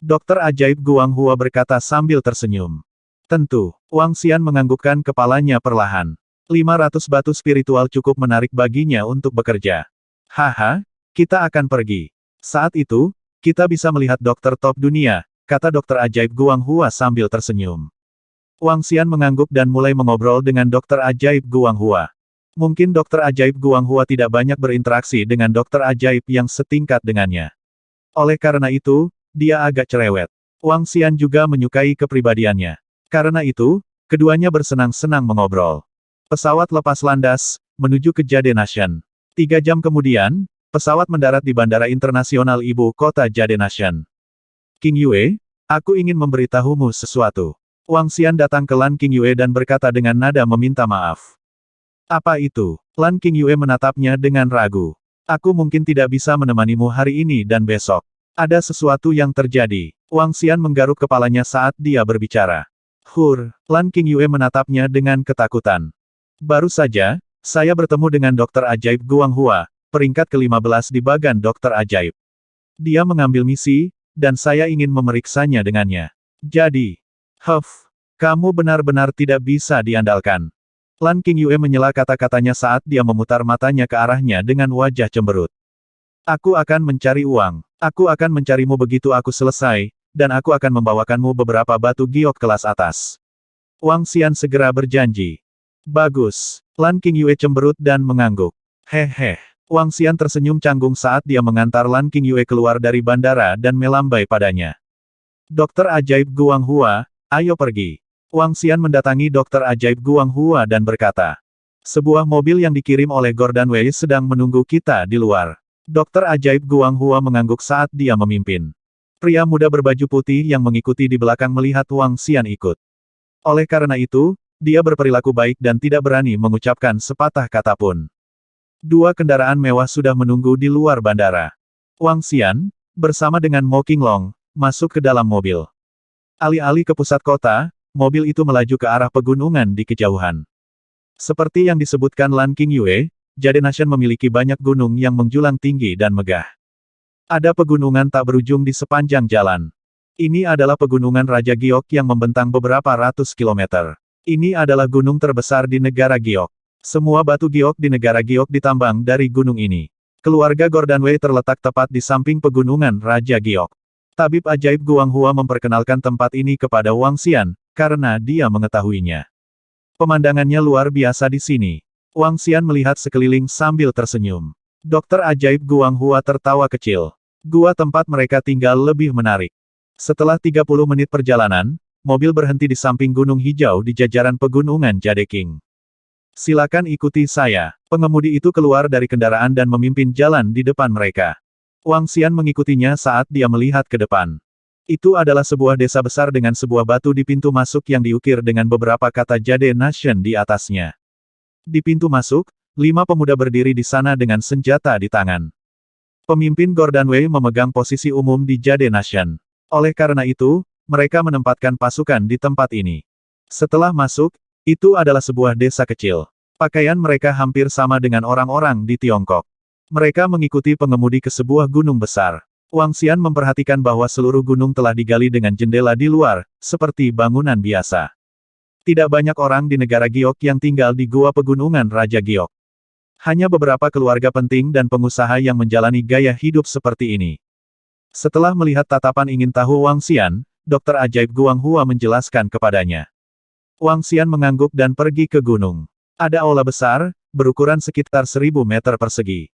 Dokter Ajaib Guang Hua berkata sambil tersenyum. Tentu, Wang Xian menganggukkan kepalanya perlahan. 500 batu spiritual cukup menarik baginya untuk bekerja. Haha, kita akan pergi. Saat itu, kita bisa melihat dokter top dunia, kata dokter ajaib Guang Hua sambil tersenyum. Wang Xian mengangguk dan mulai mengobrol dengan dokter ajaib Guang Hua. Mungkin dokter ajaib Guang Hua tidak banyak berinteraksi dengan dokter ajaib yang setingkat dengannya. Oleh karena itu, dia agak cerewet. Wang Xian juga menyukai kepribadiannya. Karena itu, keduanya bersenang-senang mengobrol. Pesawat lepas landas, menuju ke Jade Nation. 3 jam kemudian, pesawat mendarat di Bandara Internasional Ibu Kota Jade Nation. King Yue, aku ingin memberitahumu sesuatu. Wang Xian datang ke Lan King Yue dan berkata dengan nada meminta maaf. Apa itu? Lan King Yue menatapnya dengan ragu. Aku mungkin tidak bisa menemanimu hari ini dan besok. Ada sesuatu yang terjadi. Wang Xian menggaruk kepalanya saat dia berbicara. Lan King Yue menatapnya dengan ketakutan. Baru saja, saya bertemu dengan dokter ajaib Guang Hua, peringkat ke-15 di bagan dokter ajaib. Dia mengambil misi, dan saya ingin memeriksanya dengannya. Jadi, kamu benar-benar tidak bisa diandalkan. Lan King Yue menyela kata-katanya saat dia memutar matanya ke arahnya dengan wajah cemberut. Aku akan mencari uang. Aku akan mencarimu begitu aku selesai, dan aku akan membawakanmu beberapa batu giok kelas atas. Wang Xian segera berjanji. Bagus. Lan King Yue cemberut dan mengangguk. Hehe. Wang Xian tersenyum canggung saat dia mengantar Lan King Yue keluar dari bandara dan melambai padanya. Dokter ajaib Guang Hua, ayo pergi. Wang Xian mendatangi dokter ajaib Guang Hua dan berkata. Sebuah mobil yang dikirim oleh Gordon Wei sedang menunggu kita di luar. Dokter ajaib Guang Hua mengangguk saat dia memimpin. Pria muda berbaju putih yang mengikuti di belakang melihat Wang Xian ikut. Oleh karena itu, dia berperilaku baik dan tidak berani mengucapkan sepatah kata pun. 2 kendaraan mewah sudah menunggu di luar bandara. Wang Xian, bersama dengan Mo Qinglong, masuk ke dalam mobil. Alih-alih ke pusat kota, mobil itu melaju ke arah pegunungan di kejauhan. Seperti yang disebutkan Lan King Yue, Jade Nation memiliki banyak gunung yang menjulang tinggi dan megah. Ada pegunungan tak berujung di sepanjang jalan. Ini adalah pegunungan Raja Giok yang membentang beberapa ratus kilometer. Ini adalah gunung terbesar di negara Giok. Semua batu Giok di negara Giok ditambang dari gunung ini. Keluarga Gordon Wei terletak tepat di samping pegunungan Raja Giok. Tabib ajaib Guang Hua memperkenalkan tempat ini kepada Wang Xian, karena dia mengetahuinya. Pemandangannya luar biasa di sini. Wang Xian melihat sekeliling sambil tersenyum. Dokter ajaib Guang Hua tertawa kecil. Gua tempat mereka tinggal lebih menarik. Setelah 30 menit perjalanan, mobil berhenti di samping gunung hijau di jajaran pegunungan Jade King. Silakan ikuti saya. Pengemudi itu keluar dari kendaraan dan memimpin jalan di depan mereka. Wang Xian mengikutinya saat dia melihat ke depan. Itu adalah sebuah desa besar dengan sebuah batu di pintu masuk yang diukir dengan beberapa kata Jade Nation di atasnya. Di pintu masuk, 5 pemuda berdiri di sana dengan senjata di tangan. Pemimpin Gordon Wei memegang posisi umum di Jade Nation. Oleh karena itu, mereka menempatkan pasukan di tempat ini. Setelah masuk, itu adalah sebuah desa kecil. Pakaian mereka hampir sama dengan orang-orang di Tiongkok. Mereka mengikuti pengemudi ke sebuah gunung besar. Wang Xian memperhatikan bahwa seluruh gunung telah digali dengan jendela di luar, seperti bangunan biasa. Tidak banyak orang di negara Giok yang tinggal di gua pegunungan Raja Giok. Hanya beberapa keluarga penting dan pengusaha yang menjalani gaya hidup seperti ini. Setelah melihat tatapan ingin tahu Wang Xian, dokter ajaib Guang Hua menjelaskan kepadanya. Wang Xian mengangguk dan pergi ke gunung. Ada aula besar, berukuran sekitar 1000 meter persegi.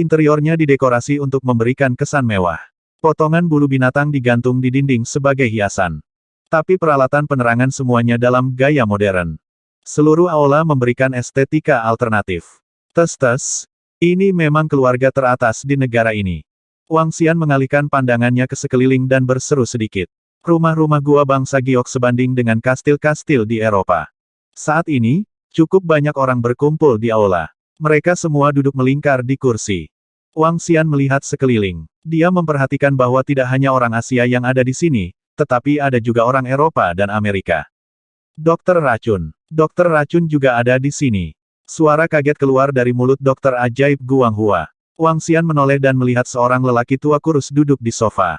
Interiornya didekorasi untuk memberikan kesan mewah. Potongan bulu binatang digantung di dinding sebagai hiasan. Tapi peralatan penerangan semuanya dalam gaya modern. Seluruh aula memberikan estetika alternatif. Tes-tes, ini memang keluarga teratas di negara ini. Wang Xian mengalihkan pandangannya ke sekeliling dan berseru sedikit. Rumah-rumah gua bangsa Giok sebanding dengan kastil-kastil di Eropa. Saat ini, cukup banyak orang berkumpul di aula. Mereka semua duduk melingkar di kursi. Wang Xian melihat sekeliling. Dia memperhatikan bahwa tidak hanya orang Asia yang ada di sini, tetapi ada juga orang Eropa dan Amerika. Dokter Racun. Dokter Racun juga ada di sini. Suara kaget keluar dari mulut dokter ajaib Guanghua. Wang Xian menoleh dan melihat seorang lelaki tua kurus duduk di sofa.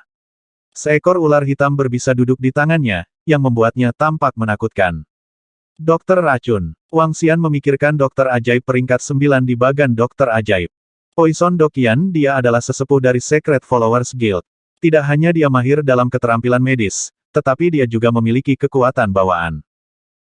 Seekor ular hitam berbisa duduk di tangannya, yang membuatnya tampak menakutkan. Dokter Racun. Wang Xian memikirkan dokter ajaib peringkat 9 di bagan dokter ajaib. Poison Dokian, dia adalah sesepuh dari Secret Followers Guild. Tidak hanya dia mahir dalam keterampilan medis, tetapi dia juga memiliki kekuatan bawaan.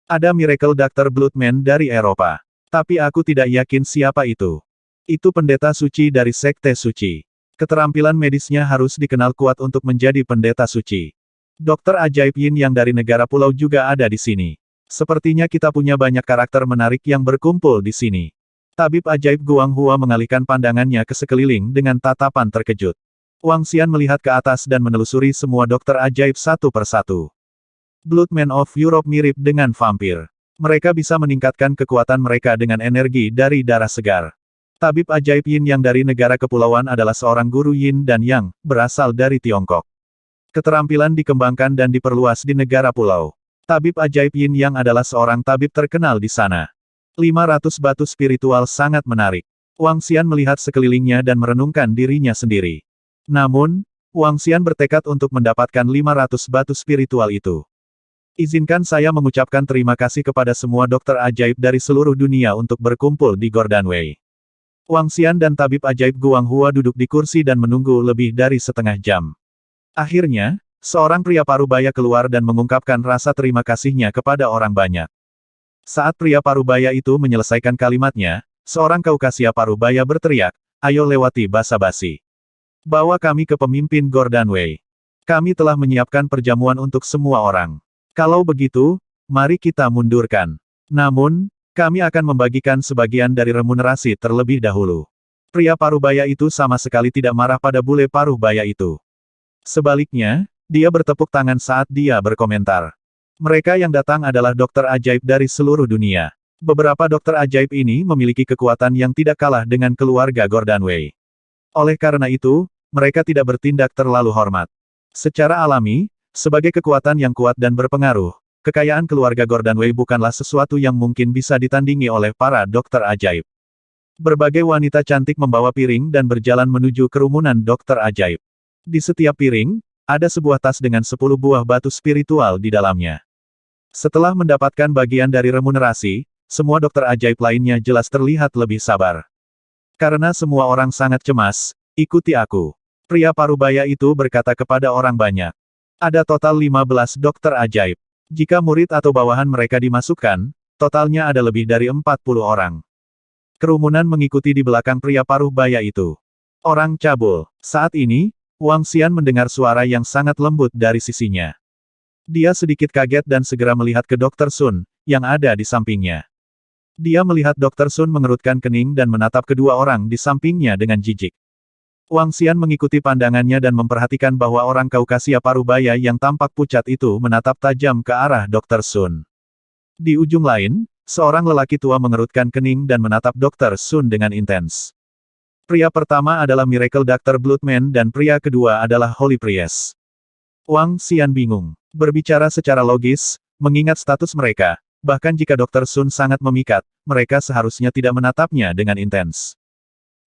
Ada Miracle Doctor Bloodman dari Eropa. Tapi aku tidak yakin siapa itu. Itu pendeta suci dari Sekte Suci. Keterampilan medisnya harus dikenal kuat untuk menjadi pendeta suci. Dokter ajaib Yin yang dari negara pulau juga ada di sini. Sepertinya kita punya banyak karakter menarik yang berkumpul di sini. Tabib ajaib Guanghua mengalihkan pandangannya ke sekeliling dengan tatapan terkejut. Wang Xian melihat ke atas dan menelusuri semua dokter ajaib satu persatu. Bloodman of Europe mirip dengan vampir. Mereka bisa meningkatkan kekuatan mereka dengan energi dari darah segar. Tabib ajaib Yin yang dari negara kepulauan adalah seorang guru Yin dan Yang, berasal dari Tiongkok. Keterampilan dikembangkan dan diperluas di negara pulau. Tabib ajaib Yin Yang adalah seorang tabib terkenal di sana. 500 batu spiritual sangat menarik. Wang Xian melihat sekelilingnya dan merenungkan dirinya sendiri. Namun, Wang Xian bertekad untuk mendapatkan 500 batu spiritual itu. Izinkan saya mengucapkan terima kasih kepada semua dokter ajaib dari seluruh dunia untuk berkumpul di Gordanway. Wang Xian dan tabib ajaib Guanghua duduk di kursi dan menunggu lebih dari setengah jam. Akhirnya, seorang pria parubaya keluar dan mengungkapkan rasa terima kasihnya kepada orang banyak. Saat pria parubaya itu menyelesaikan kalimatnya, seorang Kaukasia parubaya berteriak, "Ayo lewati basa-basi. Bawa kami ke pemimpin Gordanway. Kami telah menyiapkan perjamuan untuk semua orang. Kalau begitu, mari kita mundurkan. Namun, kami akan membagikan sebagian dari remunerasi terlebih dahulu." Pria parubaya itu sama sekali tidak marah pada bule parubaya itu. Sebaliknya, dia bertepuk tangan saat dia berkomentar. Mereka yang datang adalah dokter ajaib dari seluruh dunia. Beberapa dokter ajaib ini memiliki kekuatan yang tidak kalah dengan keluarga Gordanway. Oleh karena itu, mereka tidak bertindak terlalu hormat. Secara alami, sebagai kekuatan yang kuat dan berpengaruh, kekayaan keluarga Gordanway bukanlah sesuatu yang mungkin bisa ditandingi oleh para dokter ajaib. Berbagai wanita cantik membawa piring dan berjalan menuju kerumunan dokter ajaib. Di setiap piring, ada sebuah tas dengan 10 buah batu spiritual di dalamnya. Setelah mendapatkan bagian dari remunerasi, semua dokter ajaib lainnya jelas terlihat lebih sabar. Karena semua orang sangat cemas, ikuti aku. Pria parubaya itu berkata kepada orang banyak. Ada total 15 dokter ajaib. Jika murid atau bawahan mereka dimasukkan, totalnya ada lebih dari 40 orang. Kerumunan mengikuti di belakang pria parubaya itu. Orang cabul. Saat ini, Wang Xian mendengar suara yang sangat lembut dari sisinya. Dia sedikit kaget dan segera melihat ke Dr. Sun, yang ada di sampingnya. Dia melihat Dr. Sun mengerutkan kening dan menatap kedua orang di sampingnya dengan jijik. Wang Xian mengikuti pandangannya dan memperhatikan bahwa orang Kaukasia parubaya yang tampak pucat itu menatap tajam ke arah Dr. Sun. Di ujung lain, seorang lelaki tua mengerutkan kening dan menatap Dr. Sun dengan intens. Pria pertama adalah Miracle Doctor Bloodman dan pria kedua adalah Holy Priest. Wang Xian bingung. Berbicara secara logis, mengingat status mereka, bahkan jika Dr. Sun sangat memikat, mereka seharusnya tidak menatapnya dengan intens.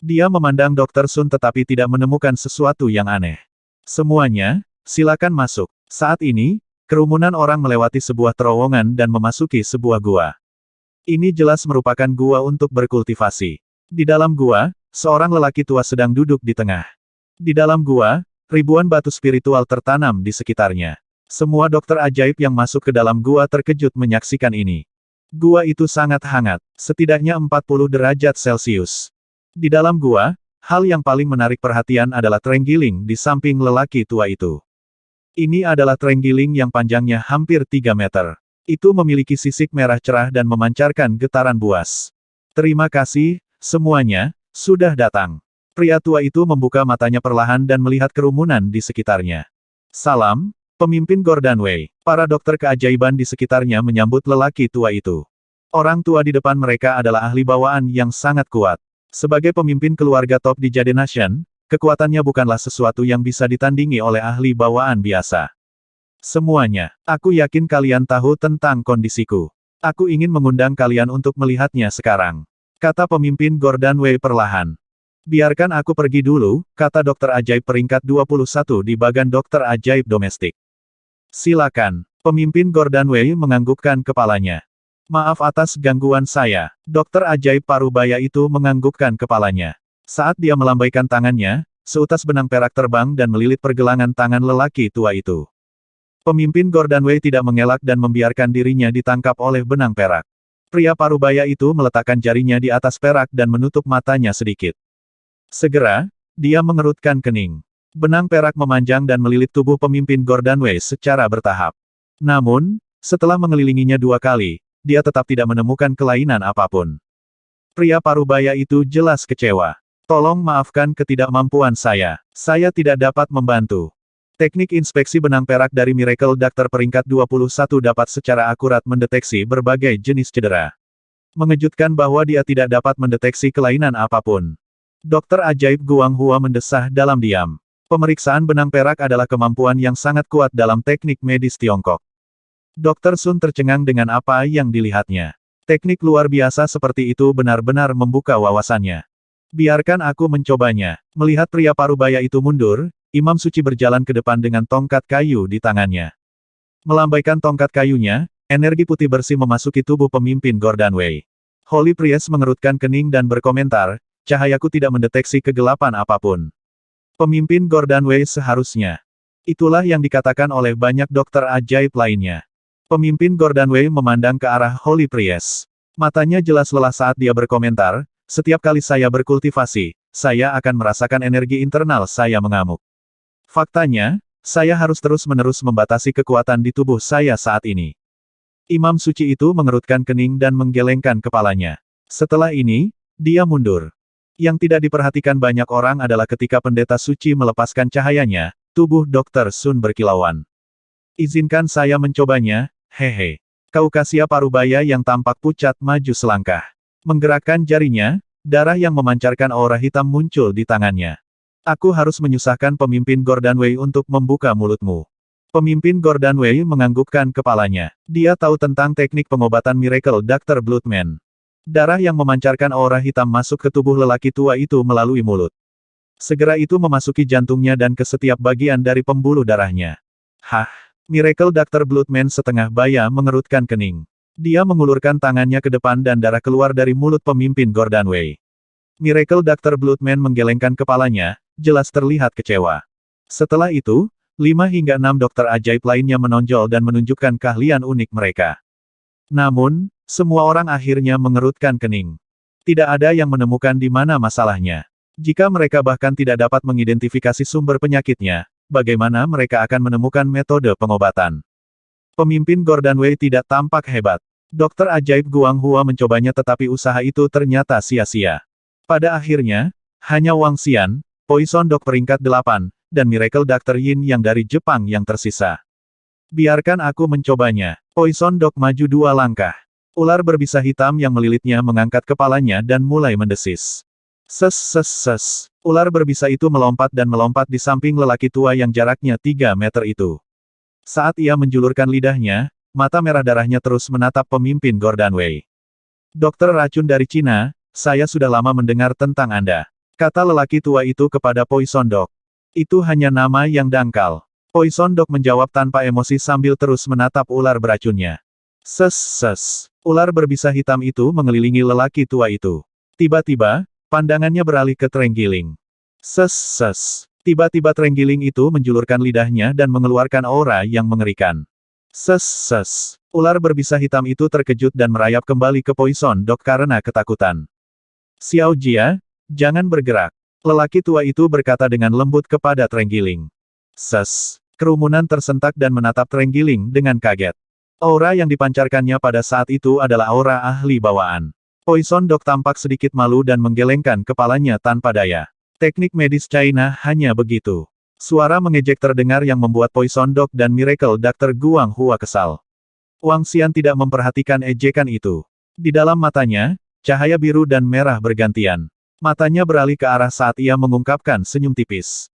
Dia memandang Dr. Sun tetapi tidak menemukan sesuatu yang aneh. Semuanya, silakan masuk. Saat ini, kerumunan orang melewati sebuah terowongan dan memasuki sebuah gua. Ini jelas merupakan gua untuk berkultivasi. Di dalam gua, seorang lelaki tua sedang duduk di tengah. Di dalam gua, ribuan batu spiritual tertanam di sekitarnya. Semua dokter ajaib yang masuk ke dalam gua terkejut menyaksikan ini. Gua itu sangat hangat, setidaknya 40 derajat Celcius. Di dalam gua, hal yang paling menarik perhatian adalah terenggiling di samping lelaki tua itu. Ini adalah terenggiling yang panjangnya hampir 3 meter. Itu memiliki sisik merah cerah dan memancarkan getaran buas. Terima kasih, semuanya, sudah datang. Pria tua itu membuka matanya perlahan dan melihat kerumunan di sekitarnya. Salam, pemimpin Gordon Wei. Para dokter keajaiban di sekitarnya menyambut lelaki tua itu. Orang tua di depan mereka adalah ahli bawaan yang sangat kuat. Sebagai pemimpin keluarga top di Jade Nation, kekuatannya bukanlah sesuatu yang bisa ditandingi oleh ahli bawaan biasa. Semuanya, aku yakin kalian tahu tentang kondisiku. Aku ingin mengundang kalian untuk melihatnya sekarang. Kata pemimpin Gordon Wei perlahan. Biarkan aku pergi dulu, kata dokter ajaib peringkat 21 di bagan dokter ajaib domestik. Silakan, pemimpin Gordon Wei menganggukkan kepalanya. Maaf atas gangguan saya, dokter ajaib parubaya itu menganggukkan kepalanya. Saat dia melambaikan tangannya, seutas benang perak terbang dan melilit pergelangan tangan lelaki tua itu. Pemimpin Gordon Wei tidak mengelak dan membiarkan dirinya ditangkap oleh benang perak. Pria parubaya itu meletakkan jarinya di atas perak dan menutup matanya sedikit. Segera, dia mengerutkan kening. Benang perak memanjang dan melilit tubuh pemimpin Gordon Wei secara bertahap. Namun, setelah mengelilinginya 2 kali, dia tetap tidak menemukan kelainan apapun. Pria parubaya itu jelas kecewa. Tolong maafkan ketidakmampuan saya tidak dapat membantu. Teknik inspeksi benang perak dari Miracle Doctor peringkat 21 dapat secara akurat mendeteksi berbagai jenis cedera. Mengejutkan bahwa dia tidak dapat mendeteksi kelainan apapun. Dokter ajaib Guang Hua mendesah dalam diam. Pemeriksaan benang perak adalah kemampuan yang sangat kuat dalam teknik medis Tiongkok. Dokter Sun tercengang dengan apa yang dilihatnya. Teknik luar biasa seperti itu benar-benar membuka wawasannya. Biarkan aku mencobanya. Melihat pria parubaya itu mundur, Imam Suci berjalan ke depan dengan tongkat kayu di tangannya. Melambaikan tongkat kayunya, energi putih bersih memasuki tubuh pemimpin Gordon Wei. Holy Priest mengerutkan kening dan berkomentar, cahayaku tidak mendeteksi kegelapan apapun. Pemimpin Gordon Wei seharusnya. Itulah yang dikatakan oleh banyak dokter ajaib lainnya. Pemimpin Gordon Wei memandang ke arah Holy Priest. Matanya jelas lelah saat dia berkomentar, setiap kali saya berkultivasi, saya akan merasakan energi internal saya mengamuk. Faktanya, saya harus terus-menerus membatasi kekuatan di tubuh saya saat ini. Imam suci itu mengerutkan kening dan menggelengkan kepalanya. Setelah ini, dia mundur. Yang tidak diperhatikan banyak orang adalah ketika pendeta suci melepaskan cahayanya, tubuh Dr. Sun berkilauan. Izinkan saya mencobanya, hehe. Kaukasia parubaya yang tampak pucat maju selangkah. Menggerakkan jarinya, darah yang memancarkan aura hitam muncul di tangannya. Aku harus menyusahkan pemimpin Gordon Wei untuk membuka mulutmu. Pemimpin Gordon Wei menganggukkan kepalanya. Dia tahu tentang teknik pengobatan Miracle Doctor Bloodman. Darah yang memancarkan aura hitam masuk ke tubuh lelaki tua itu melalui mulut. Segera itu memasuki jantungnya dan ke setiap bagian dari pembuluh darahnya. Hah! Miracle Doctor Bloodman setengah baya mengerutkan kening. Dia mengulurkan tangannya ke depan dan darah keluar dari mulut pemimpin Gordon Wei. Miracle Doctor Bloodman menggelengkan kepalanya, jelas terlihat kecewa. Setelah itu, 5 hingga 6 dokter ajaib lainnya menonjol dan menunjukkan keahlian unik mereka. Namun, semua orang akhirnya mengerutkan kening. Tidak ada yang menemukan di mana masalahnya. Jika mereka bahkan tidak dapat mengidentifikasi sumber penyakitnya, bagaimana mereka akan menemukan metode pengobatan? Pemimpin Gordon Wei tidak tampak hebat. Dokter ajaib Guang Hua mencobanya tetapi usaha itu ternyata sia-sia. Pada akhirnya, hanya Wang Xian, Poison Dog peringkat 8, dan Miracle Dr. Yin yang dari Jepang yang tersisa. Biarkan aku mencobanya. Poison Dog maju 2 langkah. Ular berbisa hitam yang melilitnya mengangkat kepalanya dan mulai mendesis. Ses. Ular berbisa itu melompat dan melompat di samping lelaki tua yang jaraknya 3 meter itu. Saat ia menjulurkan lidahnya, mata merah darahnya terus menatap pemimpin Gordon Wei. Dokter racun dari Cina, saya sudah lama mendengar tentang Anda. Kata lelaki tua itu kepada Poison Dog. Itu hanya nama yang dangkal. Poison Dog menjawab tanpa emosi sambil terus menatap ular beracunnya. Ses. Ular berbisa hitam itu mengelilingi lelaki tua itu. Tiba-tiba, pandangannya beralih ke Trenggiling. Ses. Tiba-tiba Trenggiling itu menjulurkan lidahnya dan mengeluarkan aura yang mengerikan. Ses. Ular berbisa hitam itu terkejut dan merayap kembali ke Poison Dog karena ketakutan. Xiao Jia, jangan bergerak. Lelaki tua itu berkata dengan lembut kepada Trenggiling. Kerumunan tersentak dan menatap Trenggiling dengan kaget. Aura yang dipancarkannya pada saat itu adalah aura ahli bawaan. Poison Dog tampak sedikit malu dan menggelengkan kepalanya tanpa daya. Teknik medis China hanya begitu. Suara mengejek terdengar yang membuat Poison Dog dan Miracle Dr. Guang Hua kesal. Wang Xian tidak memperhatikan ejekan itu. Di dalam matanya, cahaya biru dan merah bergantian. Matanya beralih ke arah saat ia mengungkapkan senyum tipis.